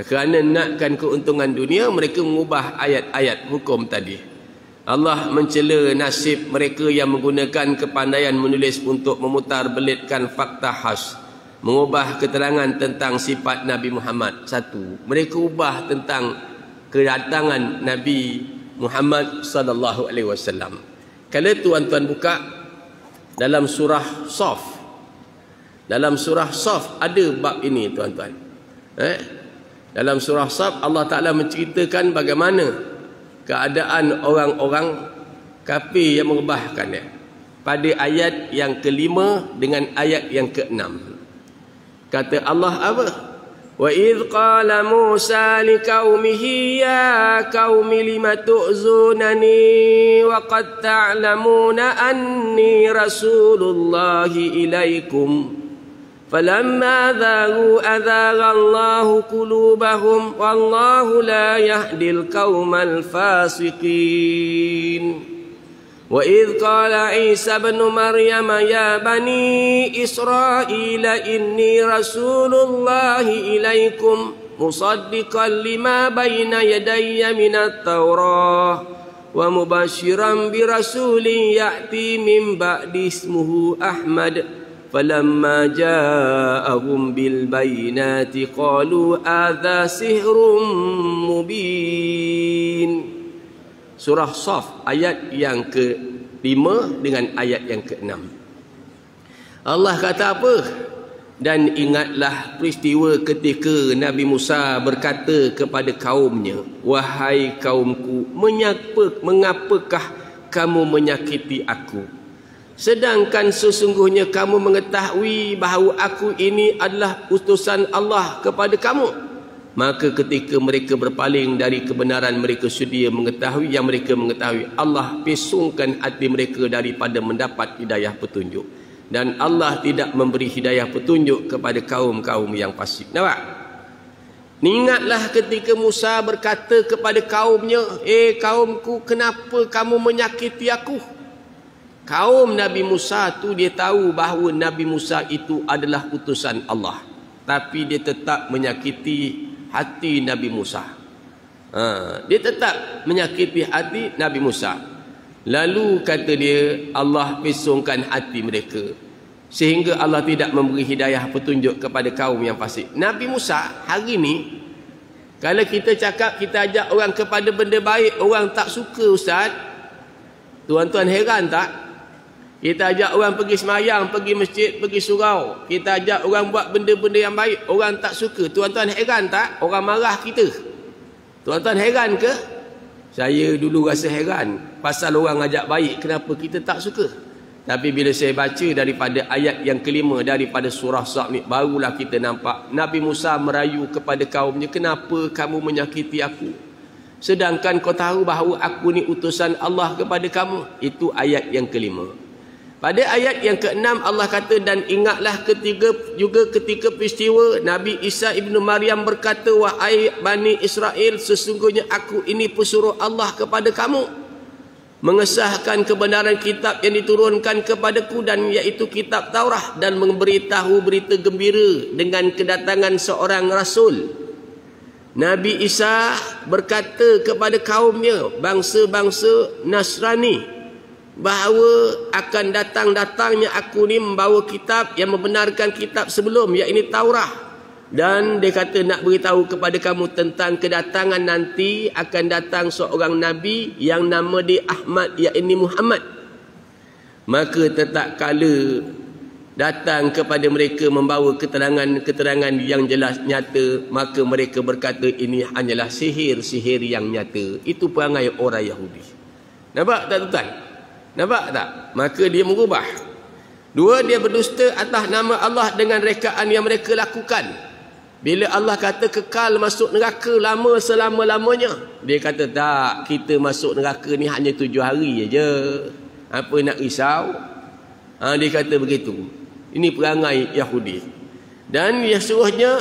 Kerana nakkan keuntungan dunia, mereka mengubah ayat-ayat hukum tadi. Allah mencela nasib mereka yang menggunakan kepandaian menulis untuk memutar belitkan fakta khas, mengubah keterangan tentang sifat Nabi Muhammad. Satu, mereka ubah tentang kedatangan Nabi Muhammad sallallahu alaihi wasallam. Kalau tuan-tuan buka dalam surah Shaf, dalam surah Shaf ada bab ini tuan-tuan. Dalam surah Shaf Allah Ta'ala menceritakan bagaimana keadaan orang-orang kafir yang mengubahkannya pada ayat yang kelima dengan ayat yang keenam. Kata Allah apa? Wa idh qala Musa liqaumihi ya qaumi lima tu'zunani wa qad ta'lamuna anni rasulullahi ilaikum falamma dzagu adzaghallahu qulubahum wallahu la yahdil qaumal fasiqin. Wa idh qala Isa ibn Maryam ya bani Israila inni rasulullahi ilaikum musaddiqan lima baina yadayya minat Taurah wa mubashiran bi rasulin ya'ti min ba'di ismuhu Ahmad. فَلَمَّا جَاءَهُمْ بِالْبَيِّنَاتِ قَالُوا هَذَا سِحْرٌ مُبِينٌ. Surah Shaf ayat yang ke-5 dengan ayat yang ke-6. Allah kata apa? Dan ingatlah peristiwa ketika Nabi Musa berkata kepada kaumnya, wahai kaumku, mengapakah kamu menyakiti aku? Sedangkan sesungguhnya kamu mengetahui bahawa aku ini adalah utusan Allah kepada kamu. Maka ketika mereka berpaling dari kebenaran, mereka sedia mengetahui yang mereka mengetahui. Allah pesongkan hati mereka daripada mendapat hidayah petunjuk. Dan Allah tidak memberi hidayah petunjuk kepada kaum-kaum yang fasik. Nampak? Ingatlah ketika Musa berkata kepada kaumnya, kaumku, kenapa kamu menyakiti aku? Kaum Nabi Musa tu dia tahu bahawa Nabi Musa itu adalah utusan Allah, tapi dia tetap menyakiti hati Nabi Musa. Dia tetap menyakiti hati Nabi Musa. Lalu kata dia, Allah pesongkan hati mereka sehingga Allah tidak memberi hidayah petunjuk kepada kaum yang fasik. Nabi Musa hari ni, kalau kita cakap kita ajak orang kepada benda baik, orang tak suka ustaz. Tuan-tuan heran tak? Kita ajak orang pergi semayang, pergi masjid, pergi surau. Kita ajak orang buat benda-benda yang baik, orang tak suka. Tuan-tuan heran tak? Orang marah kita. Tuan-tuan heran ke? Saya dulu rasa heran. Pasal orang ajak baik, kenapa kita tak suka? Tapi bila saya baca daripada ayat yang kelima daripada surah Shaf ni, barulah kita nampak Nabi Musa merayu kepada kaumnya, kenapa kamu menyakiti aku? Sedangkan kau tahu bahawa aku ni utusan Allah kepada kamu. Itu ayat yang kelima. Pada ayat yang ke-6 Allah kata, dan ingatlah ketika peristiwa Nabi Isa ibnu Maryam berkata, wahai Bani Israel, sesungguhnya aku ini pesuruh Allah kepada kamu, mengesahkan kebenaran kitab yang diturunkan kepadaku, dan iaitu kitab Taurat, dan memberitahu berita gembira dengan kedatangan seorang rasul. Nabi Isa berkata kepada kaumnya, bangsa-bangsa Nasrani, bahawa akan datangnya aku ni membawa kitab yang membenarkan kitab sebelum, iaitu Taurat. Dan dia kata nak beritahu kepada kamu tentang kedatangan nanti akan datang seorang Nabi yang nama dia Ahmad, iaitu Muhammad. Maka tetap kala datang kepada mereka membawa keterangan yang jelas nyata, maka mereka berkata ini hanyalah sihir yang nyata. Itu perangai orang Yahudi. Nampak tak tuan? Nampak tak? Maka dia merubah. Dua, dia berdusta atas nama Allah dengan rekaan yang mereka lakukan. Bila Allah kata kekal masuk neraka lama selama-lamanya, dia kata tak, kita masuk neraka ni hanya 7 hari je. Apa nak risau? Dia kata begitu. Ini perangai Yahudi. Dan seterusnya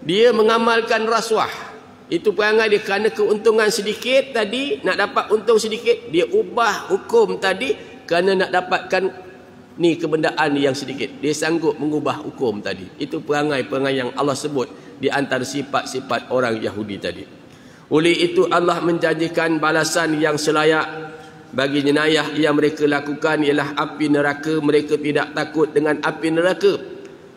dia mengamalkan rasuah. Itu perangai dia, kerana keuntungan sedikit tadi, nak dapat untung sedikit, dia ubah hukum tadi kerana nak dapatkan ni kebendaan yang sedikit. Dia sanggup mengubah hukum tadi. Itu perangai-perangai yang Allah sebut di antara sifat-sifat orang Yahudi tadi. Oleh itu Allah menjanjikan balasan yang selayak bagi jenayah yang mereka lakukan, ialah api neraka. Mereka tidak takut dengan api neraka.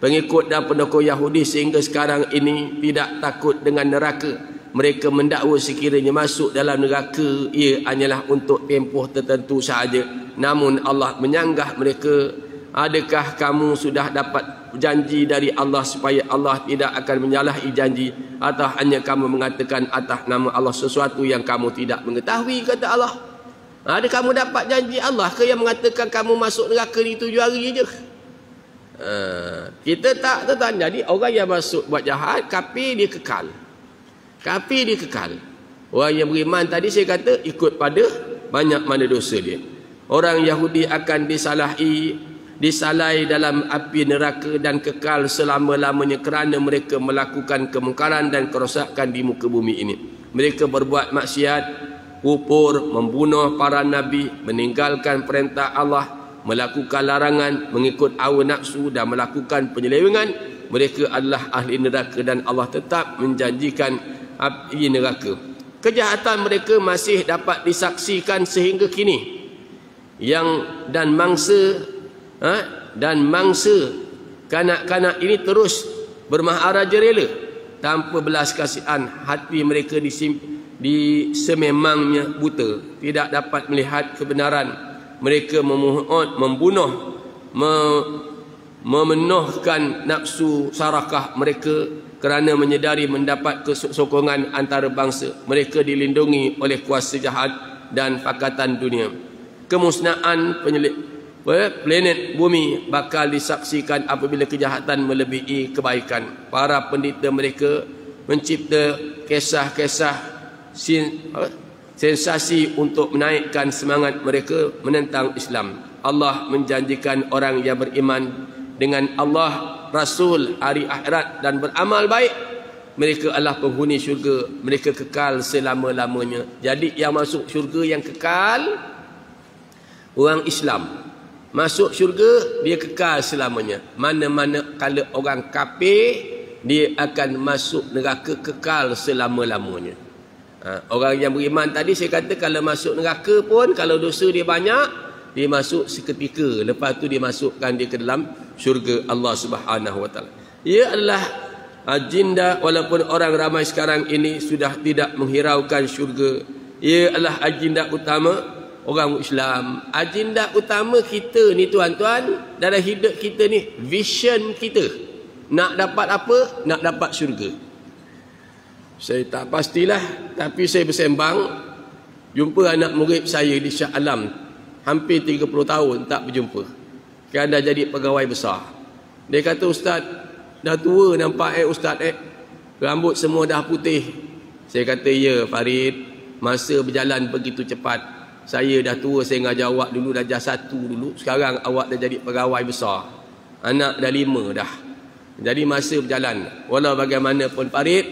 Pengikut dan pendukung Yahudi sehingga sekarang ini tidak takut dengan neraka. Mereka mendakwa sekiranya masuk dalam neraka ia hanyalah untuk tempoh tertentu sahaja. Namun Allah menyanggah mereka, adakah kamu sudah dapat janji dari Allah supaya Allah tidak akan menyalahi janji, atau hanya kamu mengatakan atas nama Allah sesuatu yang kamu tidak mengetahui, kata Allah. Ada kamu dapat janji Allah ke yang mengatakan kamu masuk neraka ni 7 hari je? Kita tak tahu. Jadi orang yang masuk buat jahat, kafir dia kekal. Kafir dia kekal. Orang yang beriman tadi saya kata ikut pada banyak mana dosa dia. Orang Yahudi akan disalai dalam api neraka dan kekal selama-lamanya kerana mereka melakukan kemungkaran dan kerosakan di muka bumi ini. Mereka berbuat maksiat, kufur, membunuh para nabi, meninggalkan perintah Allah, melakukan larangan, mengikut hawa nafsu dan melakukan penyelewengan. Mereka adalah ahli neraka dan Allah tetap menjanjikan api neraka. Kejahatan mereka masih dapat disaksikan sehingga kini. Dan mangsa kanak-kanak ini terus bermaharaja rela tanpa belas kasihan. Hati mereka sememangnya buta, tidak dapat melihat kebenaran. Mereka membunuh, memenuhkan nafsu sarakah mereka kerana menyedari mendapat kesokongan antara bangsa. Mereka dilindungi oleh kuasa jahat dan pakatan dunia. Kemusnahan planet bumi bakal disaksikan apabila kejahatan melebihi kebaikan. Para pendeta mereka mencipta kisah-kisah sensasi untuk menaikkan semangat mereka menentang Islam. Allah menjanjikan orang yang beriman dengan Allah, Rasul, hari akhirat dan beramal baik, mereka adalah penghuni syurga. Mereka kekal selama-lamanya. Jadi yang masuk syurga yang kekal orang Islam. Masuk syurga dia kekal selamanya. Mana-mana kalau orang kafir dia akan masuk neraka kekal selama-lamanya. Orang yang beriman tadi saya kata kalau masuk neraka pun kalau dosa dia banyak, dia masuk seketika, lepas tu dia masukkan dia ke dalam syurga Allah Subhanahu Wa Taala. Ia adalah agenda, walaupun orang ramai sekarang ini sudah tidak menghiraukan syurga. Ia adalah agenda utama orang Islam. Agenda utama kita ni tuan-tuan dalam hidup kita ni, vision kita. Nak dapat apa? Nak dapat syurga. Saya tak pastilah, tapi saya bersembang jumpa anak murid saya di Shah Alam. Hampir 30 tahun tak berjumpa. Kan dah jadi pegawai besar. Dia kata, Ustaz, dah tua nampak Ustaz rambut semua dah putih. Saya kata, ya Farid, masa berjalan begitu cepat. Saya dah tua, saya ngajar awak dulu darjah 1 dulu. Sekarang awak dah jadi pegawai besar. Anak dah 5 dah. Jadi masa berjalan. Walau bagaimanapun Farid,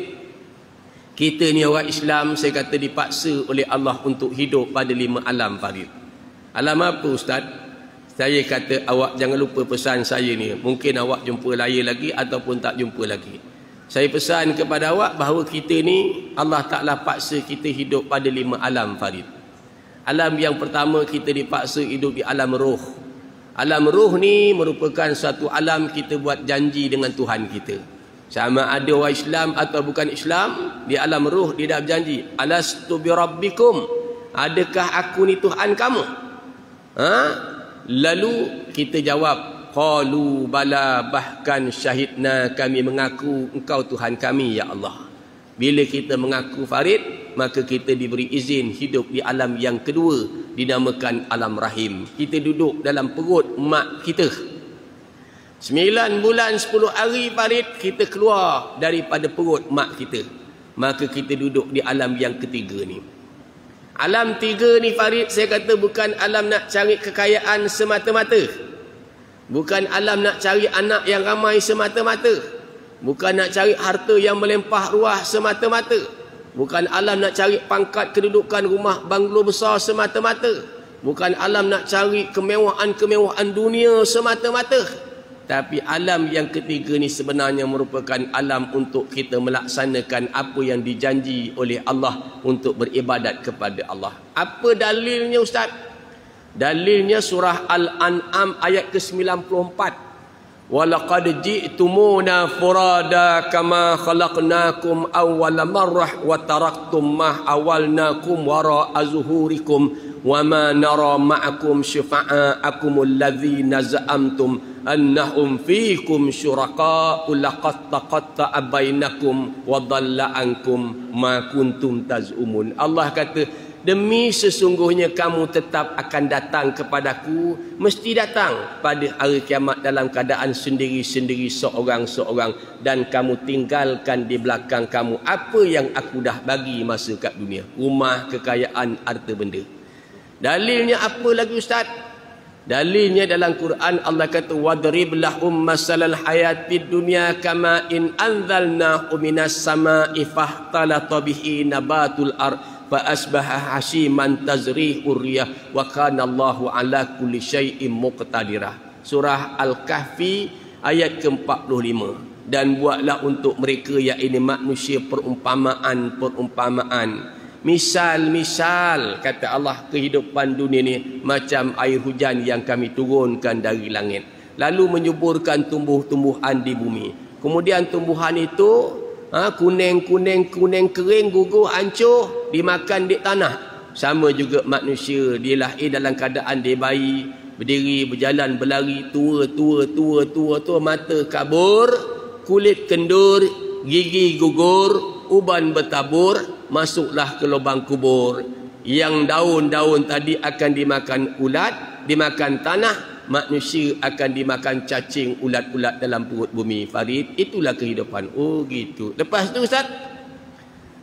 kita ni orang Islam, saya kata dipaksa oleh Allah untuk hidup pada 5 alam Farid. Alam apa Ustaz? Saya kata awak jangan lupa pesan saya ni. Mungkin awak jumpa lain lagi ataupun tak jumpa lagi. Saya pesan kepada awak bahawa kita ni Allah Ta'ala paksa kita hidup pada 5 alam Farid. Alam yang pertama, kita dipaksa hidup di alam roh. Alam roh ni merupakan suatu alam kita buat janji dengan Tuhan kita. Sama ada orang Islam atau bukan Islam, di alam roh dia dah berjanji, alastu bi rabbikum, adakah aku ni Tuhan kamu? Lalu kita jawab, qalu bala, bahkan syahidna, kami mengaku engkau Tuhan kami ya Allah. Bila kita mengaku Farid, maka kita diberi izin hidup di alam yang kedua, dinamakan alam rahim. Kita duduk dalam perut mak kita. 9 bulan 10 hari Farid, kita keluar daripada perut mak kita. Maka kita duduk di alam yang ketiga ni. Alam 3 ni Farid, saya kata bukan alam nak cari kekayaan semata-mata. Bukan alam nak cari anak yang ramai semata-mata. Bukan nak cari harta yang melimpah ruah semata-mata. Bukan alam nak cari pangkat kedudukan rumah banglo besar semata-mata. Bukan alam nak cari kemewahan-kemewahan dunia semata-mata. Tapi alam yang ketiga ni sebenarnya merupakan alam untuk kita melaksanakan apa yang dijanji oleh Allah untuk beribadat kepada Allah. Apa dalilnya Ustaz? Dalilnya surah Al-An'am ayat ke-94. Walaqad ji'tumuna furada kama khalaqnakum awwala marrah wa taraktum ma awalnakum wara'a zuhurikum wa ma nara ma'akum syufa'akum alladzina za'amtum annahum fiikum syuraka laqad taqatta'a bainakum wa dhalla ankum ma kuntum taz'umun. Allah kata, demi sesungguhnya kamu tetap akan datang kepadaku, mesti datang pada hari kiamat dalam keadaan sendiri-sendiri, seorang-seorang, dan kamu tinggalkan di belakang kamu apa yang aku dah bagi masa kat dunia, rumah, kekayaan, harta benda. Dalilnya apa lagi Ustaz? Dalilnya dalam Quran Allah kata, wadrib lahum masalal hayatid dunya kama in anzalnahu minas sama'i fahtalata bihi nabatul ardh fa asbaha hasiman tazrihur riyah wa kana Allahu ala kulli syai'in muqtadira. Surah Al-Kahfi ayat ke-45. Dan buatlah untuk mereka yakni manusia perumpamaan. Misal kata Allah, kehidupan dunia ni macam air hujan yang kami turunkan dari langit, lalu menyuburkan tumbuh-tumbuhan di bumi. Kemudian tumbuhan itu kuning kering, gugur, hancur, dimakan di tanah. Sama juga manusia, dia lahir dalam keadaan dia bayi, berdiri, berjalan, berlari, tua, mata kabur, kulit kendur, gigi gugur, uban bertabur, masuklah ke lubang kubur. Yang daun-daun tadi akan dimakan ulat, dimakan tanah, manusia akan dimakan cacing, ulat-ulat dalam perut bumi. Farid, itulah kehidupan. Oh gitu. Lepas tu Ustaz,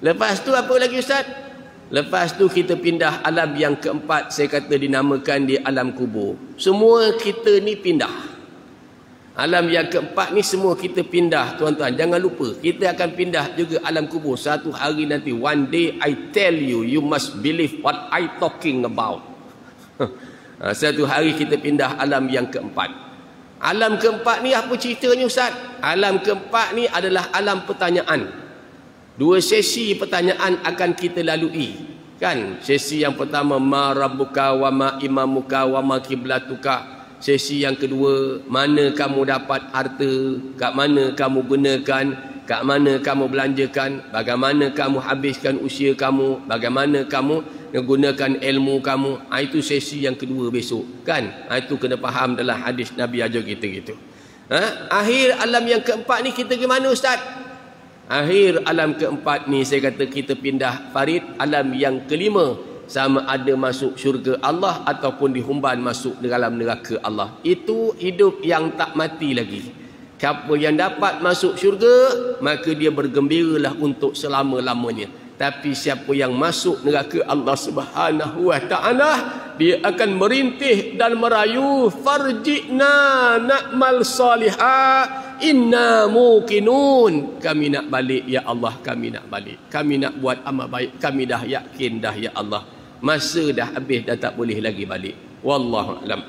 lepas tu apa lagi Ustaz? Lepas tu kita pindah alam yang keempat, saya kata dinamakan di alam kubur. Semua kita ni pindah. Alam yang keempat ni semua kita pindah, tuan-tuan. Jangan lupa, kita akan pindah juga alam kubur satu hari nanti. One day I tell you, you must believe what I talking about. Satu hari kita pindah alam yang keempat. Alam keempat ni apa ceritanya Ustaz? Alam keempat ni adalah alam pertanyaan. 2 sesi pertanyaan akan kita lalui. Kan? Sesi yang pertama, ma rabbuka wa ma imamuka wa ma kiblatuka. Sesi yang kedua, mana kamu dapat harta, kat mana kamu gunakan, kat mana kamu belanjakan, bagaimana kamu habiskan usia kamu, bagaimana kamu menggunakan ilmu kamu. Itu sesi yang kedua besok. Kan? Itu kena faham dalam hadis Nabi ajar kita gitu. Akhir alam yang keempat ni kita ke mana Ustaz? Akhir alam keempat ni saya kata kita pindah Farid, alam yang kelima, sama ada masuk syurga Allah ataupun dihumban masuk dalam neraka Allah. Itu hidup yang tak mati lagi. Siapa yang dapat masuk syurga, maka dia bergembiralah untuk selama-lamanya. Tapi siapa yang masuk neraka Allah Subhanahu wa taala, dia akan merintih dan merayu, farji'na na'mal salihah inna muqinun. Kami nak balik ya Allah, kami nak balik. Kami nak buat amal baik, kami dah yakin dah ya Allah. Masa dah habis, dah tak boleh lagi balik. Wallahu a'lam.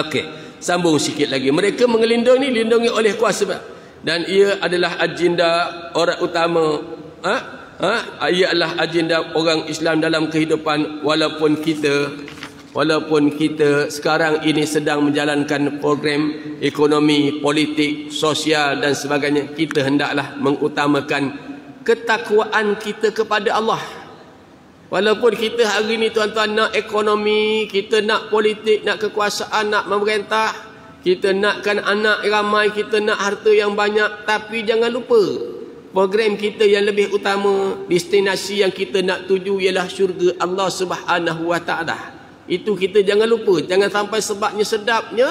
Okey, sambung sikit lagi. Mereka mengelindungi, dilindungi oleh kuasa, dan ia adalah agenda orang utama. Ia adalah agenda orang Islam dalam kehidupan. Walaupun kita sekarang ini sedang menjalankan program ekonomi, politik, sosial dan sebagainya, kita hendaklah mengutamakan ketakwaan kita kepada Allah. Walaupun kita hari ini tuan-tuan nak ekonomi, kita nak politik, nak kekuasaan, nak memerintah, kita nakkan anak ramai, kita nak harta yang banyak, tapi jangan lupa program kita yang lebih utama, destinasi yang kita nak tuju ialah syurga Allah Subhanahu wa taala. Itu kita jangan lupa. Jangan sampai sebabnya sedapnya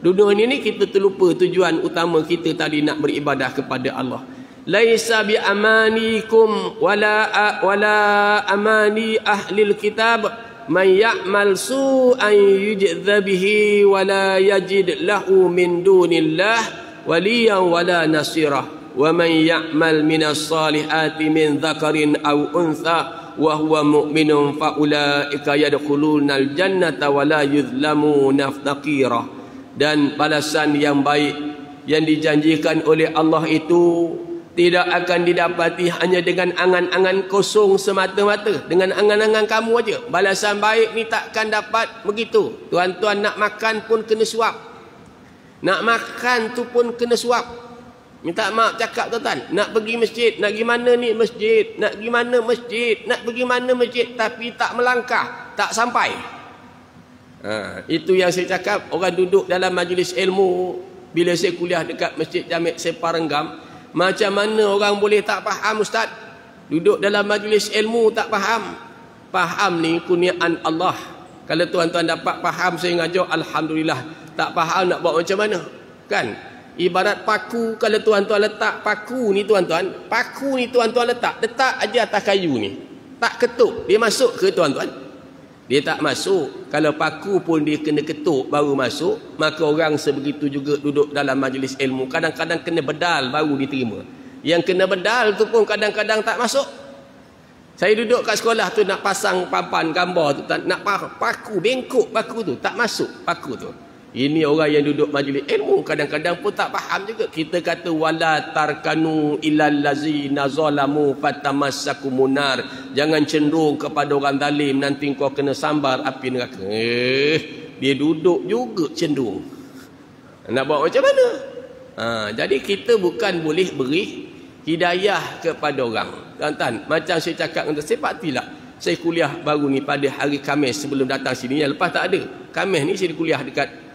dunia ini kita terlupa tujuan utama kita tadi, nak beribadah kepada Allah. Laisa bi amanikum wala amani ahlil kitab man ya'mal su'an yujza bihi wala yajid lahu min dunillah waliyan wala nasirah. وَمَنْ يَعْمَلْ مِنَ الصَّالِحَاتِ مِنْ ذَكَرٍ أَوْ أُنْثَى وَهُوَ مُؤْمِنٌ فَأُولَئِكَ يَدْخُلُونَ الْجَنَّةَ وَلَا يُظْلَمُونَ نَقِيرًا. Dan balasan yang baik yang dijanjikan oleh Allah itu tidak akan didapati hanya dengan angan-angan kosong semata-mata, dengan angan-angan kamu aja. Balasan baik ni takkan dapat begitu. Tuan-tuan nak makan pun kena suap. Nak makan tu pun kena suap. Minta maaf cakap tuan-tuan, nak pergi masjid, nak pergi mana ni masjid, nak pergi mana masjid, nak pergi mana masjid, tapi tak melangkah, tak sampai. Itu yang saya cakap, orang duduk dalam majlis ilmu, bila saya kuliah dekat Masjid Jami' Separenggam, macam mana orang boleh tak faham ustaz? Duduk dalam majlis ilmu tak faham. Faham ni kurniaan Allah. Kalau tuan-tuan dapat faham, saya ngajar, alhamdulillah. Tak faham nak buat macam mana? Kan? Ibarat paku, kalau tuan-tuan letak paku ni tuan-tuan letak aja atas kayu ni, tak ketuk, dia masuk ke tuan-tuan? Dia tak masuk. Kalau paku pun dia kena ketuk baru masuk. Maka orang sebegitu juga duduk dalam majlis ilmu, kadang-kadang kena bedal baru diterima. Yang kena bedal tu pun kadang-kadang tak masuk. Saya duduk kat sekolah tu nak pasang papan gambar tu, nak paku, bengkok paku tu, tak masuk paku tu. Ini orang yang duduk majlis ilmu kadang-kadang pun tak faham juga. Kita kata wala tarkanu ilal lazina zalamu fatamassakumun nar. Jangan cenderung kepada orang zalim, nanti kau kena sambar api neraka. Dia duduk juga cenderung. Nak buat macam mana? Jadi kita bukan boleh beri hidayah kepada orang. Tuan-tuan, macam saya cakap dengan saya paktilah. Saya kuliah baru ni pada hari Khamis sebelum datang sini. Yang lepas tak ada. Khamis ni saya kuliah dekat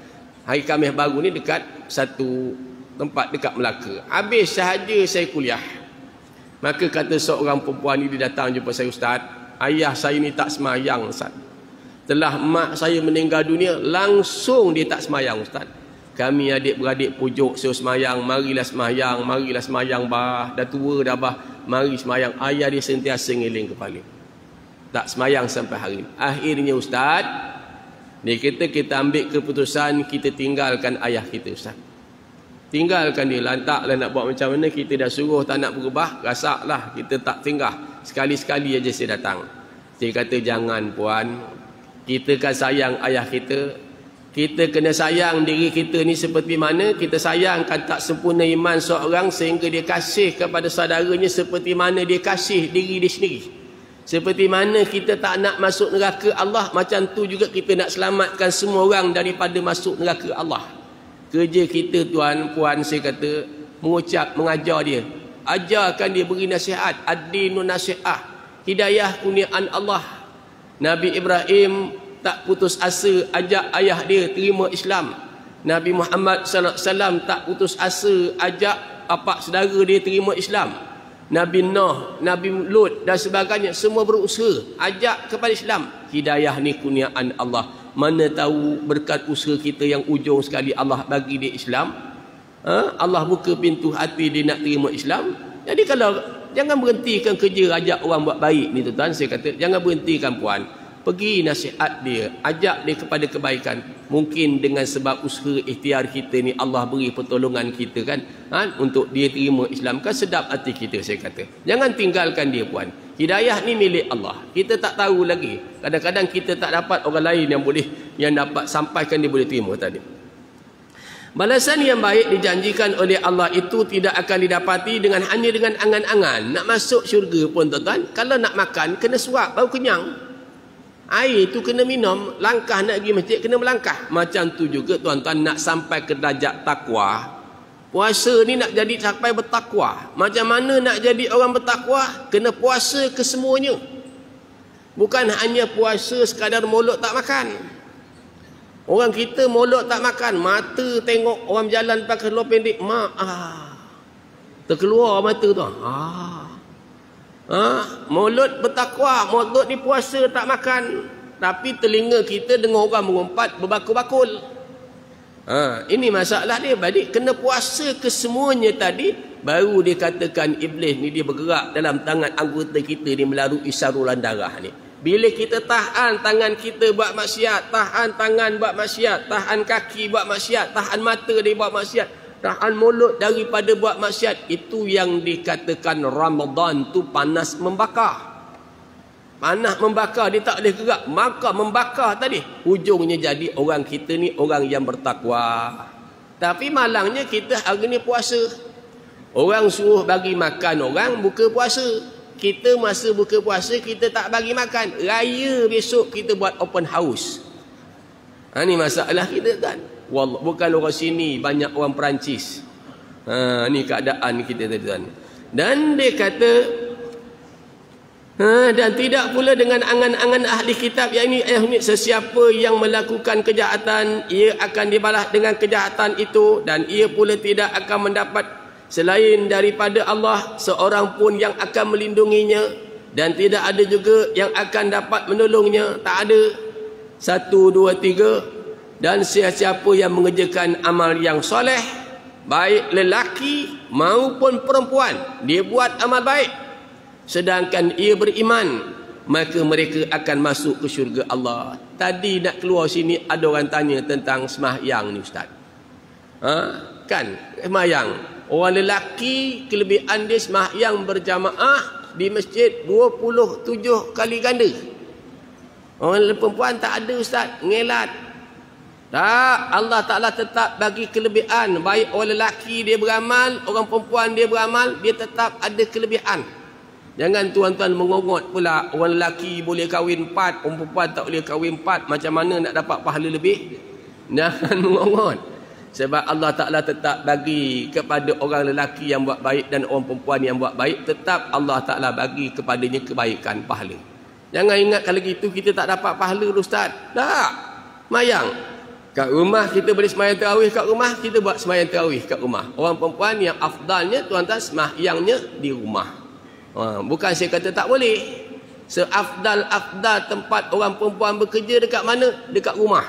hari Khamis baru ni dekat satu tempat dekat Melaka. Habis sahaja saya kuliah, maka kata seorang perempuan ni, dia datang jumpa saya, ustaz, ayah saya ni tak semayang ustaz. Telah mak saya meninggal dunia, langsung dia tak semayang ustaz. Kami adik-beradik pujuk suruh semayang, marilah semayang bah, dah tua dah bah, mari semayang. Ayah dia sentiasa ngeling kepala, tak semayang sampai hari ini. Akhirnya ustaz, kita ambil keputusan, kita tinggalkan ayah kita ustaz. Tinggalkan dia, lantaklah nak buat macam mana. Kita dah suruh tak nak berubah, rasaklah kita tak tinggal. Sekali-sekali aja saya datang. Saya kata jangan puan, kita kan sayang ayah kita. Kita kena sayang diri kita ni seperti mana kita sayangkan tak sempurna iman seorang sehingga dia kasih kepada saudaranya seperti mana dia kasih diri dia sendiri. Seperti mana kita tak nak masuk neraka Allah, macam tu juga kita nak selamatkan semua orang daripada masuk neraka Allah. Kerja kita tuan puan, saya kata mengajar dia, ajarkan dia, beri nasihat. Ad-dinu nasihat, hidayah kurniaan Allah. Nabi Ibrahim tak putus asa ajak ayah dia terima Islam. Nabi Muhammad sallallahu alaihi wasallam tak putus asa ajak apa saudara dia terima Islam. Nabi Nuh, Nabi Lut dan sebagainya, semua berusaha ajak kepada Islam. Hidayah ni kurniaan Allah. Mana tahu berkat usaha kita yang ujung sekali Allah bagi dia Islam. Allah buka pintu hati dia nak terima Islam. Jadi kalau Jangan berhentikan kerja ajak orang buat baik ni tuan-tuan. Saya kata jangan berhentikan puan. Pergi nasihat dia, ajak dia kepada kebaikan. Mungkin dengan sebab usaha ikhtiar kita ni Allah beri pertolongan kita kan, untuk dia terima Islam kan, sedap hati kita. Saya kata jangan tinggalkan dia puan. Hidayah ni milik Allah. Kita tak tahu lagi. Kadang-kadang kita tak dapat orang lain yang dapat sampaikan dia boleh terima tadi. Balasan yang baik dijanjikan oleh Allah itu tidak akan didapati hanya dengan angan-angan. Nak masuk syurga pun tuan-tuan, kalau nak makan kena suap baru kenyang. Air tu kena minum, langkah nak pergi masjid kena melangkah. Macam tu juga tuan-tuan, nak sampai ke darjat takwa. Puasa ni nak jadi sampai bertakwa. Macam mana nak jadi orang bertakwa? Kena puasa kesemuanya. Bukan hanya puasa sekadar mulut tak makan. Orang kita mulut tak makan, mata tengok orang jalan pakai seluar pendek, terkeluar mata tu. Mulut bertakwa, mulut ni puasa tak makan, tapi telinga kita dengar orang mengumpat berbakul-bakul. Ini masalah dia. Jadi kena puasa kesemuanya tadi, baru dia katakan iblis ni dia bergerak dalam tangan anggota kita ni melalui saluran darah ni. Bila kita tahan tangan kita buat maksiat, tahan tangan buat maksiat, tahan kaki buat maksiat, tahan mata dia buat maksiat, tahan mulut daripada buat maksiat, itu yang dikatakan Ramadan tu panas membakar. Panas membakar, dia tak boleh gerak, maka membakar tadi. Ujungnya jadi orang kita ni orang yang bertakwa. Tapi malangnya kita hari ni puasa. Orang suruh bagi makan orang buka puasa. Kita masa buka puasa kita tak bagi makan. Raya besok kita buat open house. Ni masalah kita kan. Wallah, bukan orang sini, banyak orang Perancis. Ni keadaan kita tuan. Dan dia kata, dan tidak pula dengan angan-angan ahli kitab, yang ini sesiapa yang melakukan kejahatan, ia akan dibalas dengan kejahatan itu, dan ia pula tidak akan mendapat selain daripada Allah seorang pun yang akan melindunginya, dan tidak ada juga yang akan dapat menolongnya. Tak ada. 1, 2, 3. Dan siapa yang mengerjakan amal yang soleh, baik lelaki maupun perempuan, dia buat amal baik, sedangkan ia beriman, maka mereka akan masuk ke syurga Allah. Tadi nak keluar sini ada orang tanya tentang sembahyang ni Ustaz. Kan sembahyang, orang lelaki kelebihan dia sembahyang berjamaah di masjid 27 kali ganda. Orang perempuan tak ada Ustaz, ngelat. Tak, Allah Ta'ala tetap bagi kelebihan. Baik orang lelaki dia beramal, orang perempuan dia beramal, dia tetap ada kelebihan. Jangan tuan-tuan mengongot pula orang lelaki boleh kahwin 4, orang perempuan tak boleh kahwin 4. Macam mana nak dapat pahala lebih? Jangan mengongot. Sebab Allah Ta'ala tetap bagi kepada orang lelaki yang buat baik dan orang perempuan yang buat baik, tetap Allah Ta'ala bagi kepadanya kebaikan, pahala. Jangan ingat kalau gitu kita tak dapat pahala Ustaz. Tak. Mayang. Kat rumah kita boleh sembahyang tarawih kat rumah, kita buat sembahyang tarawih kat rumah. Orang perempuan yang afdalnya tuan-tuan sembahyangnya di rumah. Bukan saya kata tak boleh. Seafdal-afdal tempat orang perempuan bekerja dekat mana? Dekat rumah.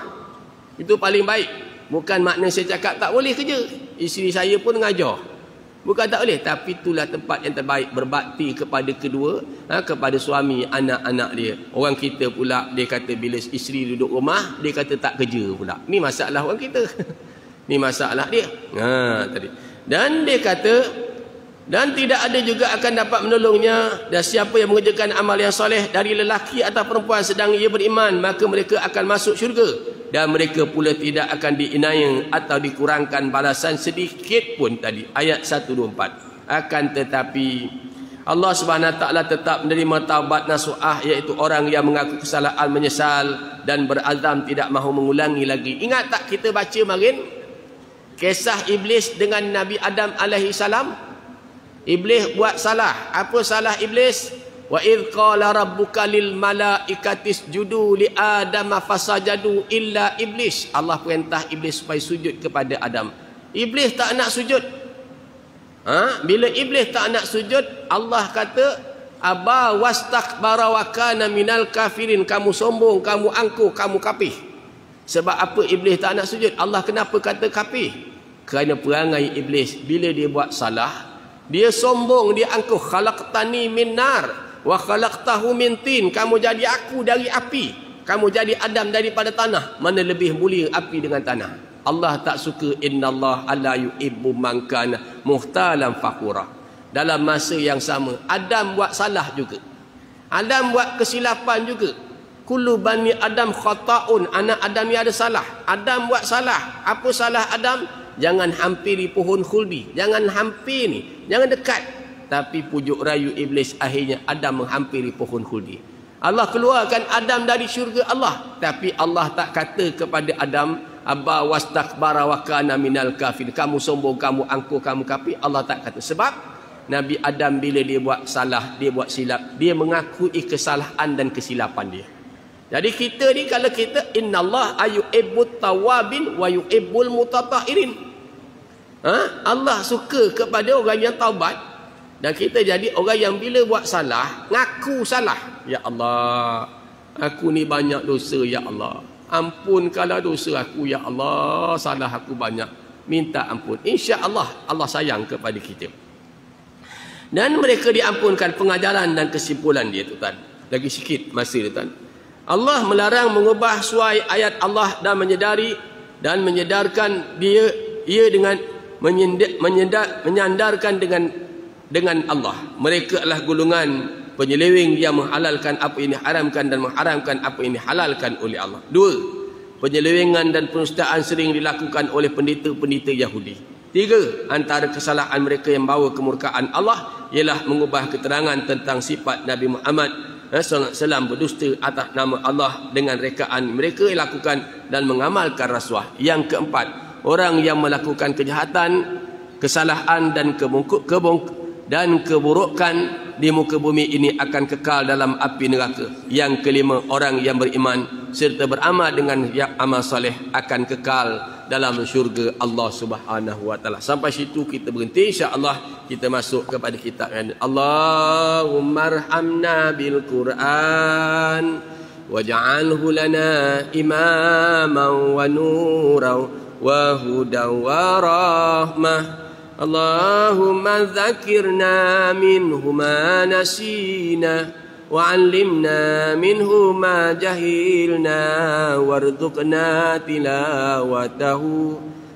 Itu paling baik. Bukan makna saya cakap tak boleh kerja. Isteri saya pun mengajar. Bukan tak boleh, tapi itulah tempat yang terbaik berbakti kepada kedua, kepada suami, anak-anak dia. Orang kita pula dia kata bila isteri duduk rumah, dia kata tak kerja pula. Ni masalah orang kita. Ni masalah dia. Tadi. Dan dia kata, dan tidak ada juga akan dapat menolongnya, dan siapa yang mengerjakan amal yang soleh dari lelaki atau perempuan sedang ia beriman, maka mereka akan masuk syurga, dan mereka pula tidak akan diinai atau dikurangkan balasan sedikit pun. Tadi ayat 124. Akan tetapi Allah Subhanahu Wa Taala tetap menerima taubat nasuhah, iaitu orang yang mengaku kesalahan, menyesal dan berazam tidak mahu mengulangi lagi. Ingat tak kita baca kemarin kisah iblis dengan Nabi Adam alaihi salam? Iblis buat salah. Apa salah iblis? Wa idh qala rabbuka lil malaikati isjudu li Adam fasajadu illa iblis. Allah perintah iblis supaya sujud kepada Adam. Iblis tak nak sujud. Bila iblis tak nak sujud, Allah kata aba wastakbara wa kana minal kafirin. Kamu sombong, kamu angkuh, kamu kafir. Sebab apa iblis tak nak sujud? Allah kenapa kata kafir? Kerana perangai iblis bila dia buat salah, Dia sombong, dia angkuh. Khalaqtani min nar wa khalaqtahu min tin. Kamu jadi aku dari api, kamu jadi Adam daripada tanah. Mana lebih mulia api dengan tanah? Allah tak suka. Innallaha la yuhibbu man kana muhtalan fakhura. Dalam masa yang sama, Adam buat salah juga. Adam buat kesilapan juga. Kullu bani Adam khata'un. Anak Adam ni ada salah. Adam buat salah. Apa salah Adam? Jangan hampiri pohon khuldi. Jangan hampir ni. Jangan dekat. Tapi pujuk rayu iblis, akhirnya Adam menghampiri pohon khuldi. Allah keluarkan Adam dari syurga Allah. Tapi Allah tak kata kepada Adam, Aba wastakbara wa kana minal kafir. Kamu sombong, kamu angkuh, kamu kafir. Allah tak kata. Sebab Nabi Adam bila dia buat salah, dia buat silap, dia mengakui kesalahan dan kesilapan dia. Jadi kita ni, kalau kita innallah ayuhibbut tawabin wa yuhibbul mutatahhirin. Allah suka kepada orang yang taubat, dan kita jadi orang yang bila buat salah ngaku salah. Ya Allah, aku ni banyak dosa ya Allah. Ampunkanlah dosa aku ya Allah, salah aku banyak. Minta ampun. Insya-Allah Allah sayang kepada kita. Dan mereka diampunkan. Pengajaran dan kesimpulan dia tuan. Lagi sikit masa dia tuan. Allah melarang mengubah suai ayat Allah dan menyedarkan ia dengan menyandarkan dengan Allah. Mereka adalah golongan penyeleweng yang menghalalkan apa yang diharamkan dan mengharamkan apa yang dihalalkan oleh Allah. 2. Penyelewengan dan penistaan sering dilakukan oleh pendeta-pendeta Yahudi. 3. Antara kesalahan mereka yang bawa kemurkaan Allah ialah mengubah keterangan tentang sifat Nabi Muhammad SAW berdusta atas nama Allah dengan rekaan mereka lakukan dan mengamalkan rasuah. Yang 4, orang yang melakukan kejahatan, kesalahan dan keburukan di muka bumi ini akan kekal dalam api neraka. Yang 5, orang yang beriman serta beramal dengan amal soleh akan kekal dalam syurga Allah Subhanahu wa taala. Sampai situ kita berhenti, insya-Allah kita masuk kepada kitab yang Allahumma arhamna bil Quran waj'alhu lana imaman wa nuran wa hudan wa rahmah. Allahumma dzakirna minhu ma nasina وعلمنا منه ما جهلنا وارزقنا تلاوته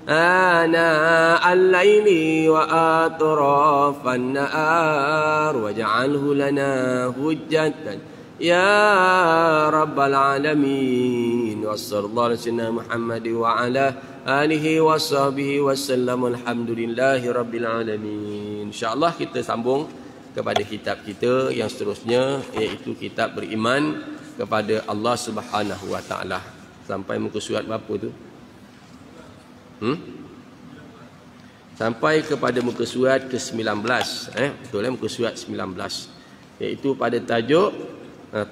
آناء الليل وأطراف النهار واجعله لنا حجة يا رب العالمين. وصلى الله على سيدنا محمد وعلى آله وصحبه وسلم. الحمدلله رب العالمين. InsyaAllah kita sambung kepada kitab kita yang seterusnya, iaitu kitab beriman kepada Allah Subhanahu wa taala. Sampai muka surat berapa tu? Sampai kepada muka surat ke-19, betul muka surat 19, iaitu pada tajuk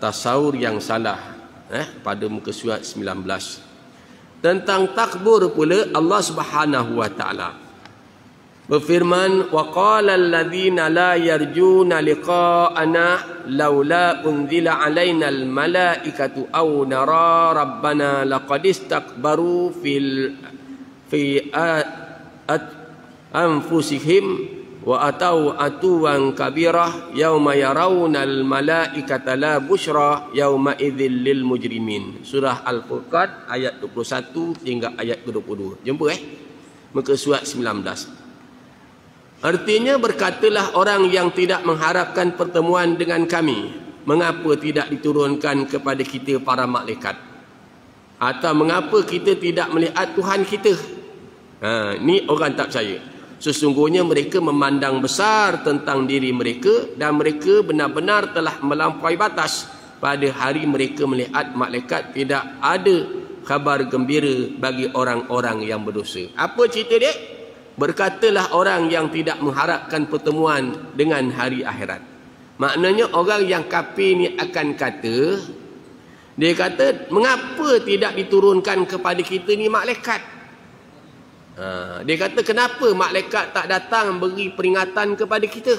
tasawur yang salah, pada muka surat 19. Tentang takbur pula Allah Subhanahu wa taala berfirman, wa qala alladhina la yarjuna liqa'ana laula unzila alaina almalaikatu aw nara rabbana laqad istakbaru fi anfusihim wa atau atuwan kabirah yauma yarawna almalaikata la busyra yauma idzil lil mujrimin. Surah Al-Furqan ayat 21 hingga ayat ke-22. Jumpa muka surat 19. Artinya, berkatalah orang yang tidak mengharapkan pertemuan dengan kami, mengapa tidak diturunkan kepada kita para malaikat? Atau mengapa kita tidak melihat Tuhan kita? Ni orang tak percaya. Sesungguhnya mereka memandang besar tentang diri mereka dan mereka benar-benar telah melampaui batas. Pada hari mereka melihat malaikat, tidak ada khabar gembira bagi orang-orang yang berdosa. Apa cerita dia? Berkatalah orang yang tidak mengharapkan pertemuan dengan hari akhirat. Maknanya orang yang kafir ni akan kata, dia kata, mengapa tidak diturunkan kepada kita ni malaikat? Dia kata, kenapa malaikat tak datang beri peringatan kepada kita?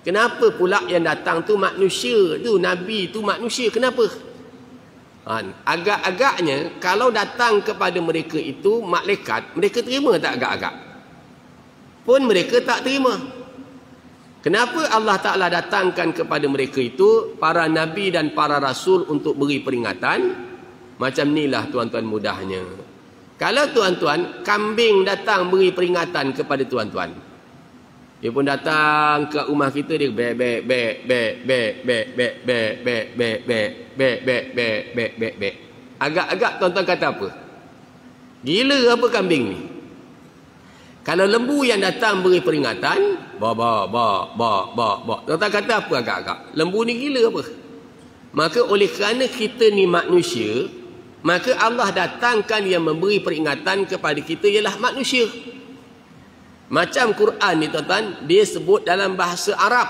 Kenapa pula yang datang tu manusia tu, Nabi tu manusia, kenapa? Agak-agaknya kalau datang kepada mereka itu malaikat, mereka terima tak agak-agak? Pun mereka tak terima. Kenapa Allah Ta'ala datangkan kepada mereka itu para nabi dan para rasul untuk beri peringatan? Macam inilah tuan-tuan mudahnya. Kalau tuan-tuan, kambing datang beri peringatan kepada tuan-tuan. Dia pun datang ke rumah kita, dia bek bek bek bek bek bek bek bek bek bek bek bek bek bek bek bek bek. Agak-agak tuan-tuan kata apa? Gila apa kambing ni? Kalau lembu yang datang beri peringatan, ba ba ba ba ba ba. Tuan-tuan kata apa agak-agak? Lembu ni gila apa? Maka oleh kerana kita ni manusia, maka Allah datangkan yang memberi peringatan kepada kita ialah manusia. Macam Quran ni tuan-tuan, dia sebut dalam bahasa Arab.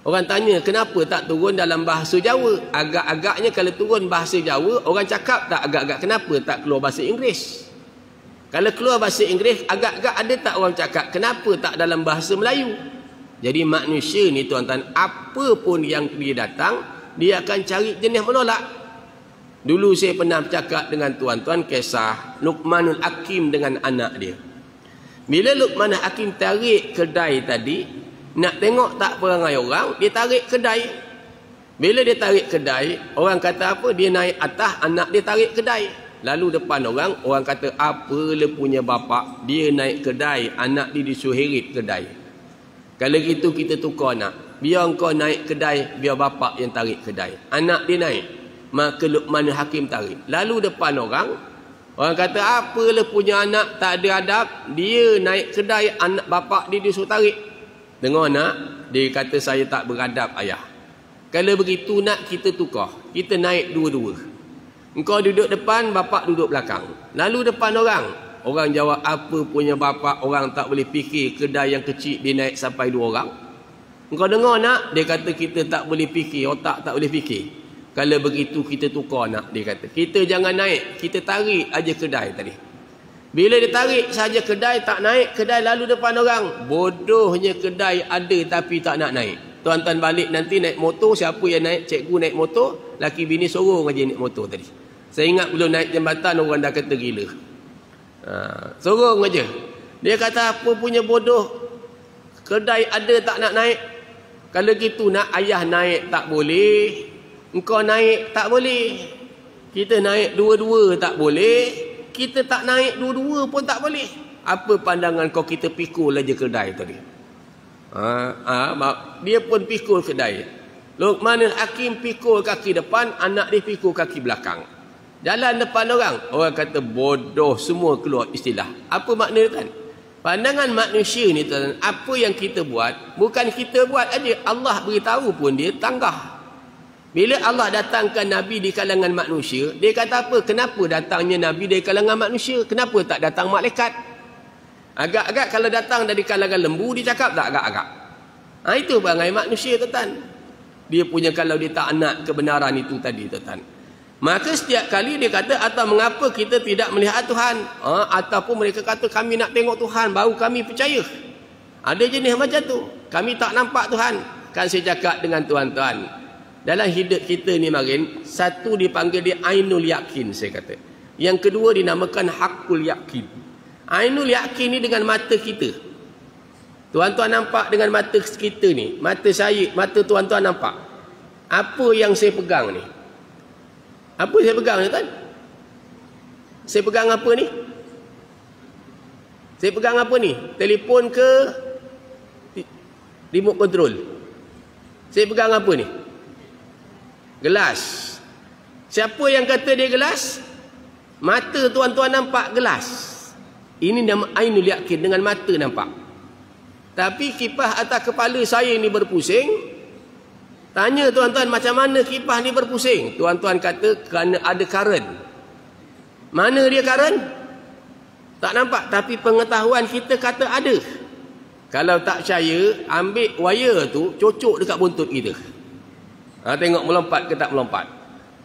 Orang tanya kenapa tak turun dalam bahasa Jawa? Agak-agaknya kalau turun bahasa Jawa, orang cakap tak agak-agak kenapa tak keluar bahasa Inggeris? Kalau keluar bahasa Inggeris, agak-agak ada tak orang cakap kenapa tak dalam bahasa Melayu? Jadi manusia ni tuan-tuan, apa pun yang dia datang, dia akan cari jenis menolak. Dulu saya pernah bercakap dengan tuan-tuan kisah Luqmanul Hakim dengan anak dia. Bila Luqmanul Hakim tarik kedai tadi, nak tengok tak perangai orang, dia tarik kedai. Bila dia tarik kedai, orang kata apa? Dia naik atas, anak dia tarik kedai. Lalu depan orang, orang kata apalah punya bapak, dia naik kedai, anak dia disuruh heret kedai. Kalau gitu kita tukar nak. Biar kau naik kedai, biar bapak yang tarik kedai. Anak dia naik, maka Luqmanul Hakim tarik. Lalu depan orang, orang kata apalah punya anak tak ada adab, dia naik kedai, anak bapak dia disuruh tarik. Dengar nak, dia kata saya tak beradab ayah. Kalau begitu nak kita tukar, kita naik dua-dua. Engkau duduk depan, bapak duduk belakang. Lalu depan orang, orang jawab apa punya bapak, orang tak boleh fikir kedai yang kecil dia naik sampai 2 orang. Engkau dengar nak, dia kata kita tak boleh fikir, otak tak boleh fikir. Kalau begitu kita tukar nak, dia kata kita jangan naik, kita tarik aja kedai tadi. Bila dia tarik saja kedai, tak naik kedai, lalu depan orang, bodohnya kedai ada tapi tak nak naik. Tuan-tuan balik nanti naik motor, siapa yang naik? Cikgu naik motor, laki bini sorong aja naik motor tadi. Saya ingat belum naik jambatan orang dah kata gila. Sorong aja. Dia kata apa punya bodoh, kedai ada tak nak naik. Kalau gitu nak ayah naik tak boleh, engkau naik tak boleh, kita naik dua-dua tak boleh, kita tak naik dua-dua pun tak boleh. Apa pandangan kau kita pikul aja kedai tadi? Dia pun pikul kedai. Luqmanul Hakim pikul kaki depan, anak dia pikul kaki belakang. Jalan depan orang, orang kata bodoh, semua keluar istilah. Apa makna kan? Pandangan manusia ni tuan, apa yang kita buat, bukan kita buat aja, Allah beritahu pun dia tanggah. Bila Allah datangkan Nabi di kalangan manusia, dia kata apa? Kenapa datangnya Nabi dari kalangan manusia? Kenapa tak datang malaikat? Agak-agak kalau datang dari kalangan lembu, dia cakap tak agak-agak. Itu perangai manusia tuan. Dia punya kalau dia tak nak kebenaran itu tadi tuan. Maka setiap kali dia kata, atau mengapa kita tidak melihat Tuhan? Ataupun mereka kata kami nak tengok Tuhan, baru kami percaya. Ada jenis macam tu. Kami tak nampak Tuhan. Kan saya cakap dengan tuan-tuan, dalam hidup kita ni marin, satu dipanggil dia Ainul Yakin, saya kata. Yang kedua dinamakan Hakul Yakin. Ainul Yakin ni dengan mata kita. Tuan-tuan nampak dengan mata kita ni, mata saya, mata tuan-tuan nampak. Apa yang saya pegang ni? Apa saya pegang ni tuan? Saya pegang apa ni? Saya pegang apa ni? Telefon ke remote control? Saya pegang apa ni? Gelas. Siapa yang kata dia gelas? Mata tuan-tuan nampak gelas. Ini nama Ainul Yakin, dengan mata nampak. Tapi kipas atas kepala saya ni berpusing. Tanya tuan-tuan macam mana kipas ni berpusing? Tuan-tuan kata kerana ada current. Mana dia current? Tak nampak, tapi pengetahuan kita kata ada. Kalau tak percaya, ambil wire tu, cocok dekat buntut kita. Tengok melompat ke tak melompat.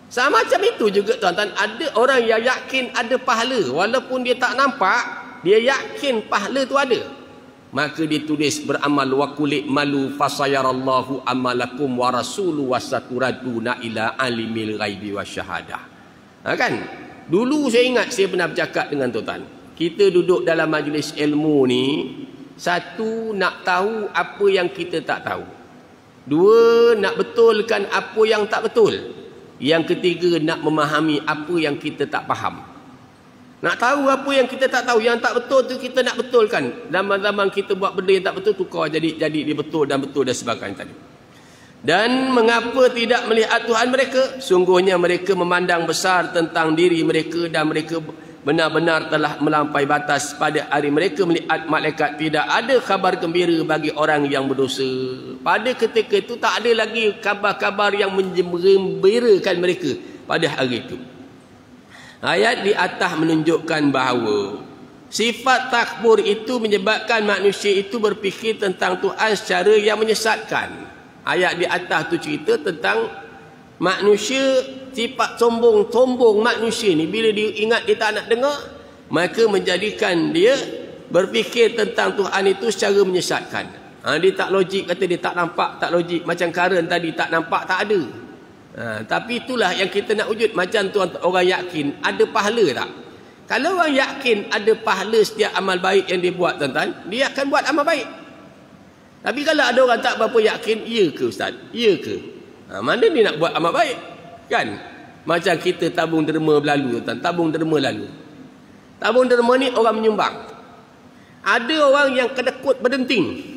Sama macam itu juga tuan-tuan, ada orang yang yakin ada pahala, walaupun dia tak nampak, dia yakin pahala tu ada. Maka ditulis beramal wa kulik malu fasayarallahu amalakum wa rasulu wasaturaduna ila alimil ghaibi wasyahadah. Kan? Dulu saya ingat saya pernah bercakap dengan tuan-tuan. Kita duduk dalam majlis ilmu ni, Satu, nak tahu apa yang kita tak tahu. Dua, nak betulkan apa yang tak betul. Yang ketiga, nak memahami apa yang kita tak faham. Nak tahu apa yang kita tak tahu, yang tak betul tu kita nak betulkan. Zaman-zaman kita buat benda yang tak betul, tukar jadi dia betul dan sebagainya tadi. Dan mengapa tidak melihat Tuhan mereka? Sungguhnya mereka memandang besar tentang diri mereka dan mereka benar-benar telah melampaui batas. Pada hari mereka melihat malaikat, tidak ada kabar gembira bagi orang yang berdosa. Pada ketika itu tak ada lagi kabar-kabar yang menggembirakan mereka pada hari itu. Ayat di atas menunjukkan bahawa sifat takbur itu menyebabkan manusia itu berfikir tentang Tuhan secara yang menyesatkan. Ayat di atas tu cerita tentang manusia, sifat sombong manusia ni, bila dia ingat dia tak nak dengar, maka menjadikan dia berfikir tentang Tuhan itu secara menyesatkan. Dia tak logik, kata dia tak nampak, tak logik. Macam Karen tadi, tak nampak, tak ada. Tapi itulah yang kita nak wujud. Macam tu orang yakin ada pahala tak? Kalau orang yakin ada pahala setiap amal baik yang dia buat, tuan-tuan, dia akan buat amal baik. Tapi kalau ada orang tak berapa yakin, ya ke Ustaz? Ya ke? Mana dia nak buat amal baik? Kan? Macam kita tabung derma berlalu, tuan-tuan. Tabung derma lalu. Tabung derma ni orang menyumbang. Ada orang yang kedekut berdenting.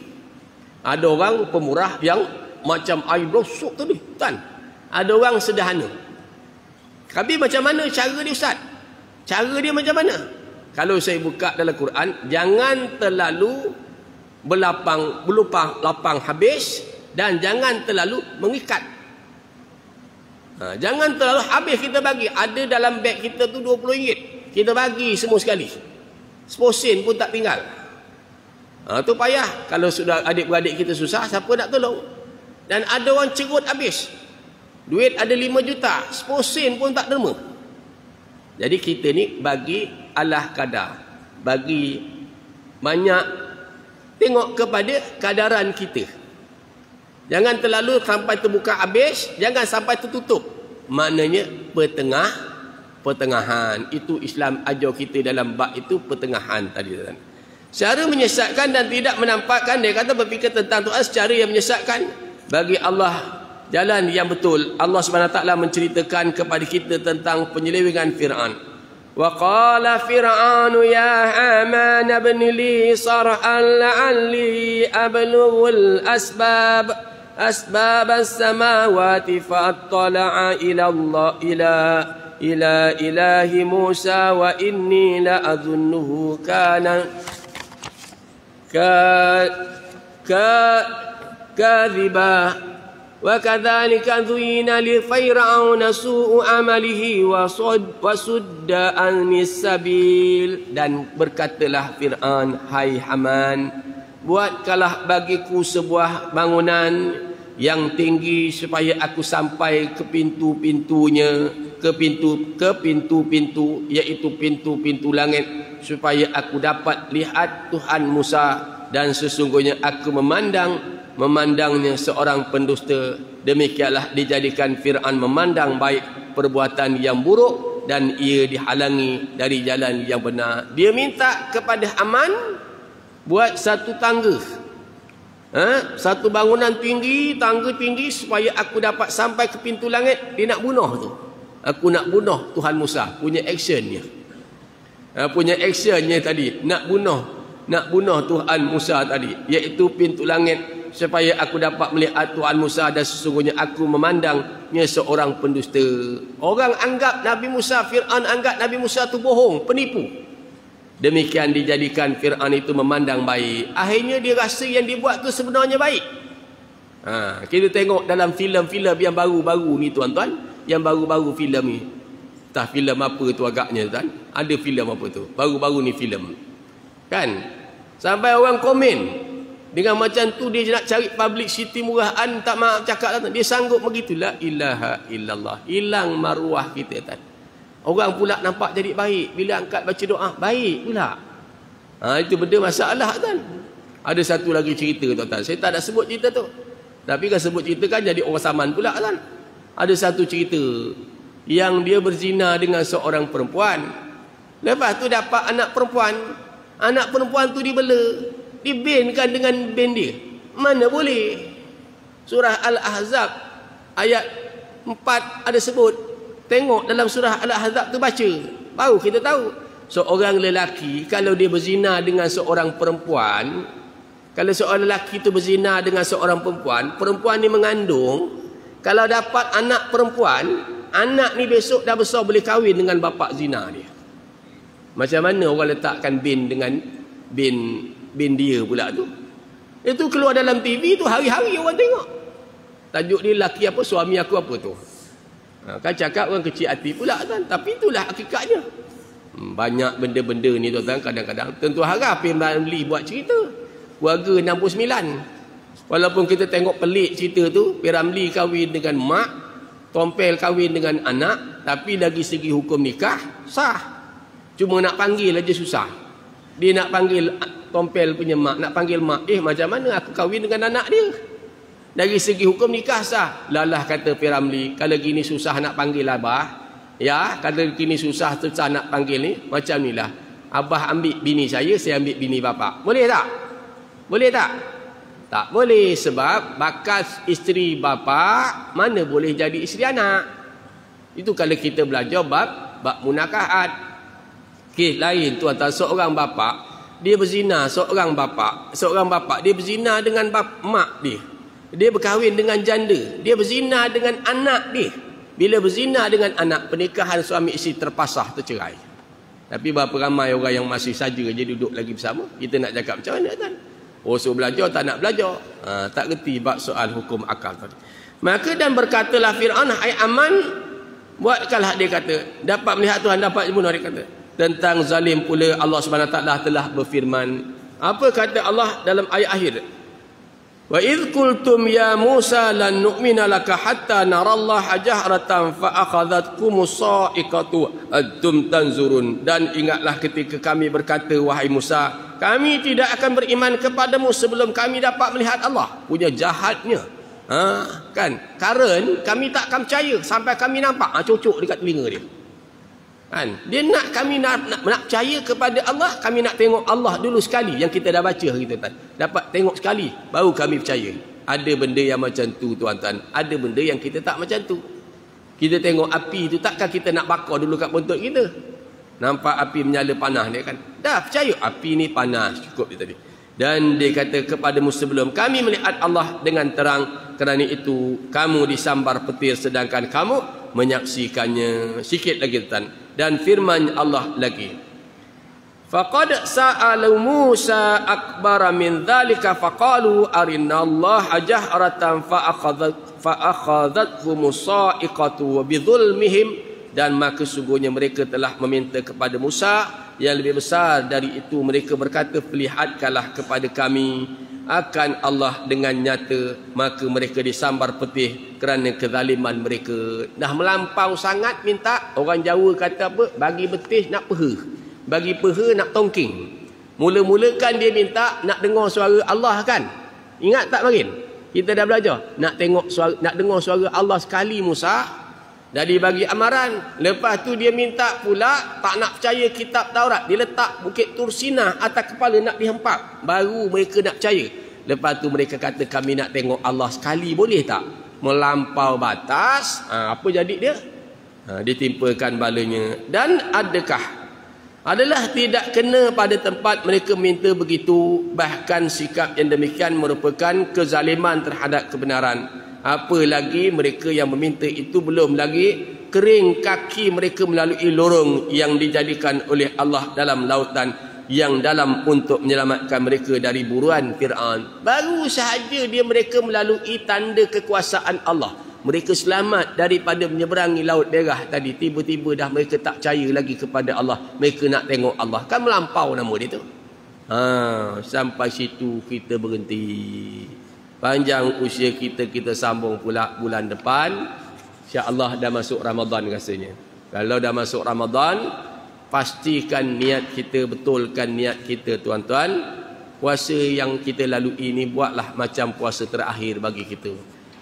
Ada orang pemurah yang macam air berosok tu ni, tuan. Ada orang sederhana. Tapi macam mana cara dia, Ustaz? Cara dia macam mana? Kalau saya buka dalam Quran, jangan terlalu lapang habis dan jangan terlalu mengikat. Jangan terlalu habis kita bagi. Ada dalam beg kita tu RM20. Kita bagi semua sekali. 10 sen pun tak tinggal. Tu payah. Kalau sudah adik-beradik kita susah, siapa nak tolong? Dan ada orang cerut habis. Duit ada 5 juta, 10 sen pun tak derma. Jadi kita ni bagi alah kadar. Bagi banyak. Tengok kepada kadaran kita. Jangan terlalu sampai terbuka habis, jangan sampai tertutup. Maknanya pertengahan. Itu Islam ajar kita dalam bab itu, pertengahan tadi. Secara menyesatkan dan tidak menampakkan, dia kata berfikir tentang Tuhan secara yang menyesatkan. Bagi Allah jalan yang betul. Allah SWT menceritakan kepada kita tentang penyelewengan Fir'aun. وقال فرعون يا هامان ابن لي صرحا لعلي أبلغ أسباب السماوات فأطلع إلى إله موسى وإني لأظنه كان كاذبا وكذلك زين لفرعون سوء عمله وصد عن السبيل. Dan berkatalah Fir'aun, hai Haman, buatkanlah bagiku sebuah bangunan yang tinggi supaya aku sampai ke pintu-pintunya, ke pintu-pintu, iaitu pintu-pintu langit, supaya aku dapat lihat Tuhan Musa, dan sesungguhnya aku memandangnya seorang pendusta. Demikianlah dijadikan Fir'aun memandang baik perbuatan yang buruk, dan ia dihalangi dari jalan yang benar. Dia minta kepada Haman buat satu tangga, satu bangunan tinggi, tangga tinggi, supaya aku dapat sampai ke pintu langit. Dia nak bunuh tu. Aku nak bunuh Tuhan Musa. Punya actionnya. Punya actionnya tadi. Nak bunuh Tuhan Musa tadi, iaitu pintu langit, supaya aku dapat melihat Tuhan Musa, dan sesungguhnya aku memandangnya seorang pendusta. Orang anggap Nabi Musa, Fir'aun anggap Nabi Musa tu bohong, penipu. Demikian dijadikan Fir'aun itu memandang baik. Akhirnya dia rasa yang dia buat tu sebenarnya baik. Kita tengok dalam filem-filem yang baru-baru ni, tuan-tuan. Yang baru-baru filem ni. Entah filem apa tu agaknya, tuan. Ada filem apa tu. Baru-baru ni filem. Kan? Sampai orang komen. Dengan macam tu dia nak cari publicity murahan, tak maaf cakap, dia sanggup begitu. La ilaha illallah. Hilang maruah kita, tuan. Orang pula nampak jadi baik bila angkat baca doa, baik pula. Itu benda masalah, tuan. Ada satu lagi cerita, tuan-tuan. Saya tak nak sebut cerita tu. Tapi kalau sebut cerita kan jadi orang saman pula, tuan. Ada satu cerita yang dia berzina dengan seorang perempuan. Lepas tu dapat anak perempuan. Anak perempuan tu dibela. dibinkan dengan bin dia. Mana boleh. Surah Al-Ahzab ayat 4 ada sebut. Tengok dalam surah Al-Ahzab tu baca, baru kita tahu. Seorang lelaki kalau dia berzina dengan seorang perempuan, kalau seorang lelaki tu berzina dengan seorang perempuan, perempuan ni mengandung, kalau dapat anak perempuan, anak ni besok dah besar boleh kahwin dengan bapa zina dia. Macam mana orang letakkan bin dengan bin dia pula tu? Itu keluar dalam TV tu hari-hari orang tengok. Tajuk dia lelaki apa, suami aku apa tu. Kan cakap orang kecil hati pula kan. Tapi itulah hakikatnya. Banyak benda-benda ni tuan-tuan kadang-kadang. Tentu harap P. Ramlee buat cerita. Warga 69. Walaupun kita tengok pelik cerita tu. P. Ramlee kahwin dengan mak. Tompel kahwin dengan anak. Tapi dari segi hukum nikah sah. Cuma nak panggil aja susah. Dia nak panggil Tompel punya mak. Nak panggil mak. Macam mana aku kahwin dengan anak dia? Dari segi hukum nikah sah. Lalah kata P. Ramlee, kalau gini susah nak panggil abah, ya, kalau gini susah nak panggil ni, macam ni lah. Abah ambil bini saya ambil bini bapa. Boleh tak? Boleh tak? Tak boleh, sebab bakas isteri bapa mana boleh jadi isteri anak. Itu kalau kita belajar bab munakahat. Okey, lain tuan-tuan, seorang bapa dia berzina, seorang bapa dia berzina dengan mak dia. Dia berkahwin dengan janda. Dia berzina dengan anak dia. Bila berzina dengan anak, pernikahan suami isteri terpasah, tercerai. Tapi berapa ramai orang yang masih saja je duduk lagi bersama. Kita nak cakap macam mana kan? So belajar tak nak belajar. Tak reti bab soal hukum akal tadi. Maka dan berkatalah Fir'aun, hai aman, buatkanlah, dia kata, dapat melihat Tuhan, dapat dibunuh, dia kata. Tentang zalim pula Allah SWT telah berfirman. Apa kata Allah dalam ayat akhir? Wa idh qultum ya Musa lan nu'mina laka hatta narallaha jahratan fa akhadhatkumus sa'iqatu antum tanzurun. Dan ingatlah ketika kami berkata, wahai Musa, kami tidak akan beriman kepadamu sebelum kami dapat melihat Allah. Punya jahatnya. Kan? Karen kami tak akan percaya sampai kami nampak. Cocok dekat telinga dia. Kan? Dia nak kami nak percaya kepada Allah, kami nak tengok Allah dulu sekali. Yang kita dah baca kita kan. Dapat tengok sekali baru kami percaya. Ada benda yang macam tu tuan-tuan, ada benda yang kita tak macam tu. Kita tengok api tu, takkan kita nak bakar dulu kat buntut kita. Nampak api menyala panas dia kan. Dah percaya api ni panas, cukup dia tadi. Dan dia kata kepadamu sebelum kami melihat Allah dengan terang, kerana itu kamu disambar petir sedangkan kamu menyaksikannya. Sikit lagi tuan. Dan firman Allah lagi, faqad sa'alu Musa akbara min dhalika faqalu arinna Allah jahratan fa akhadhathumus sa'iqatu wa bidzulmihim. Dan maka sungguhnya mereka telah meminta kepada Musa yang lebih besar dari itu. Mereka berkata, perlihatkanlah kepada kami akan Allah dengan nyata. Maka mereka disambar petih kerana kezaliman mereka. Dah melampau sangat minta. Orang Jawa kata apa? Bagi betih nak peha, bagi peha nak tongking. Mula-mula kan dia minta nak dengar suara Allah kan. Ingat tak Marin? Kita dah belajar. Nak tengok suara, nak dengar suara Allah sekali Musa. Jadi bagi amaran. Lepas tu dia minta pula tak nak percaya kitab Taurat. Dia letak Bukit Tursinah atas kepala nak dihempap. Baru mereka nak percaya. Lepas tu mereka kata kami nak tengok Allah sekali, boleh tak? Melampau batas. Apa jadi dia? Ditimpakan balanya. Dan adalah tidak kena pada tempat mereka minta begitu. Bahkan sikap yang demikian merupakan kezaliman terhadap kebenaran. Apa lagi mereka yang meminta itu belum lagi kering kaki mereka melalui lorong yang dijadikan oleh Allah dalam lautan yang dalam untuk menyelamatkan mereka dari buruan Fir'aun. Baru sahaja mereka melalui tanda kekuasaan Allah, mereka selamat daripada menyeberangi laut merah tadi. Tiba-tiba dah mereka tak percaya lagi kepada Allah. Mereka nak tengok Allah. Kan melampau nama dia tu. Sampai situ kita berhenti. Panjang usia kita sambung pula bulan depan. InsyaAllah dah masuk Ramadan rasanya. Kalau dah masuk Ramadan, pastikan niat kita, betulkan niat kita tuan-tuan. Puasa yang kita lalui ini buatlah macam puasa terakhir bagi kita.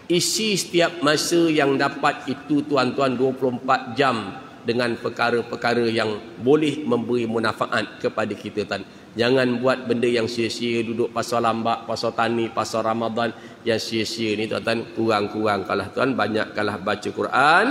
Isi setiap masa yang dapat itu tuan-tuan 24 jam dengan perkara-perkara yang boleh memberi manfaat kepada kita, tuan. Jangan buat benda yang sia-sia, duduk pasal lambak, pasal tani, pasal Ramadan yang sia-sia ni, tuan-tuan. Kurang-kurang kalah, tuan. Banyak kalah baca Quran,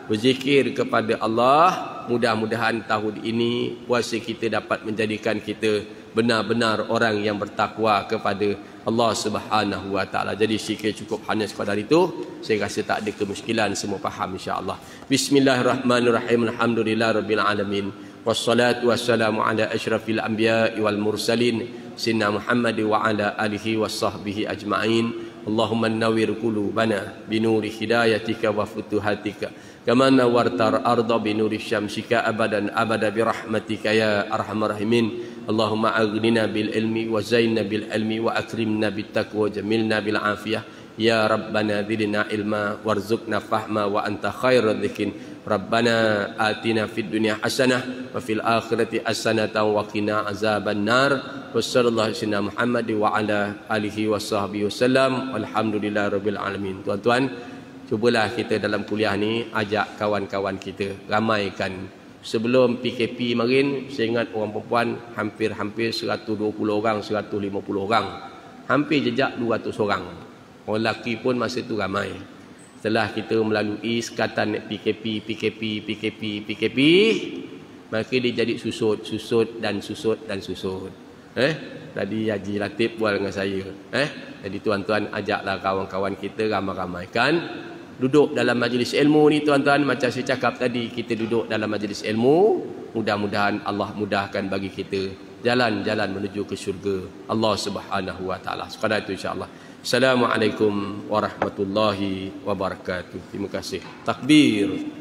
berzikir kepada Allah. Mudah-mudahan tahun ini puasa kita dapat menjadikan kita benar-benar orang yang bertakwa kepada Allah Subhanahu wa taala. Jadi sikit cukup hanya sekadar itu. Saya rasa tak ada kemuskilan, semua faham insya-Allah. Bismillahirrahmanirrahim. Alhamdulillahirabbil alamin. Wassalatu wassalamu ala asyrafil anbiya'i wal mursalin sayyidina Muhammad wa ala alihi washabbihi ajma'in. Allahumma nawwir qulubana binuri hidayatika wa futuhatika kama nawwarta al-ardha binuri syamsika abadan abada birahmatika ya arhamar rahimin. Allahumma aghnina bil ilmi wa zainna bil ilmi wa akrimna bit taqwa jamilna bil afiyah ya rabbana zidna ilma warzuqna fahma wa anta khairul dzikin. Rabbana atina fid dunya hasanah wa fil akhirati hasanatan wa qina azaban nar. Wassallallahu ala Muhammad wa ala alihi washabbihi wasallam. Alhamdulillahirabbil alamin. Tuan-tuan, cubalah kita dalam kuliah ni ajak kawan-kawan kita, ramaikan. Sebelum PKP kemarin, saya ingat orang perempuan hampir 120 orang, 150 orang. Hampir jejak 200 orang. Orang lelaki pun masa tu ramai. Setelah kita melalui sekatan PKP, maka dia jadi susut. Tadi Haji Latif bual dengan saya. Jadi tuan-tuan ajaklah kawan-kawan kita ramai-ramaikan. Duduk dalam majlis ilmu ni tuan-tuan, macam saya cakap tadi, kita duduk dalam majlis ilmu, mudah-mudahan Allah mudahkan bagi kita jalan-jalan menuju ke syurga Allah Subhanahu wa taala. Sekadar itu insya-Allah. Assalamualaikum warahmatullahi wabarakatuh. Terima kasih. Takbir.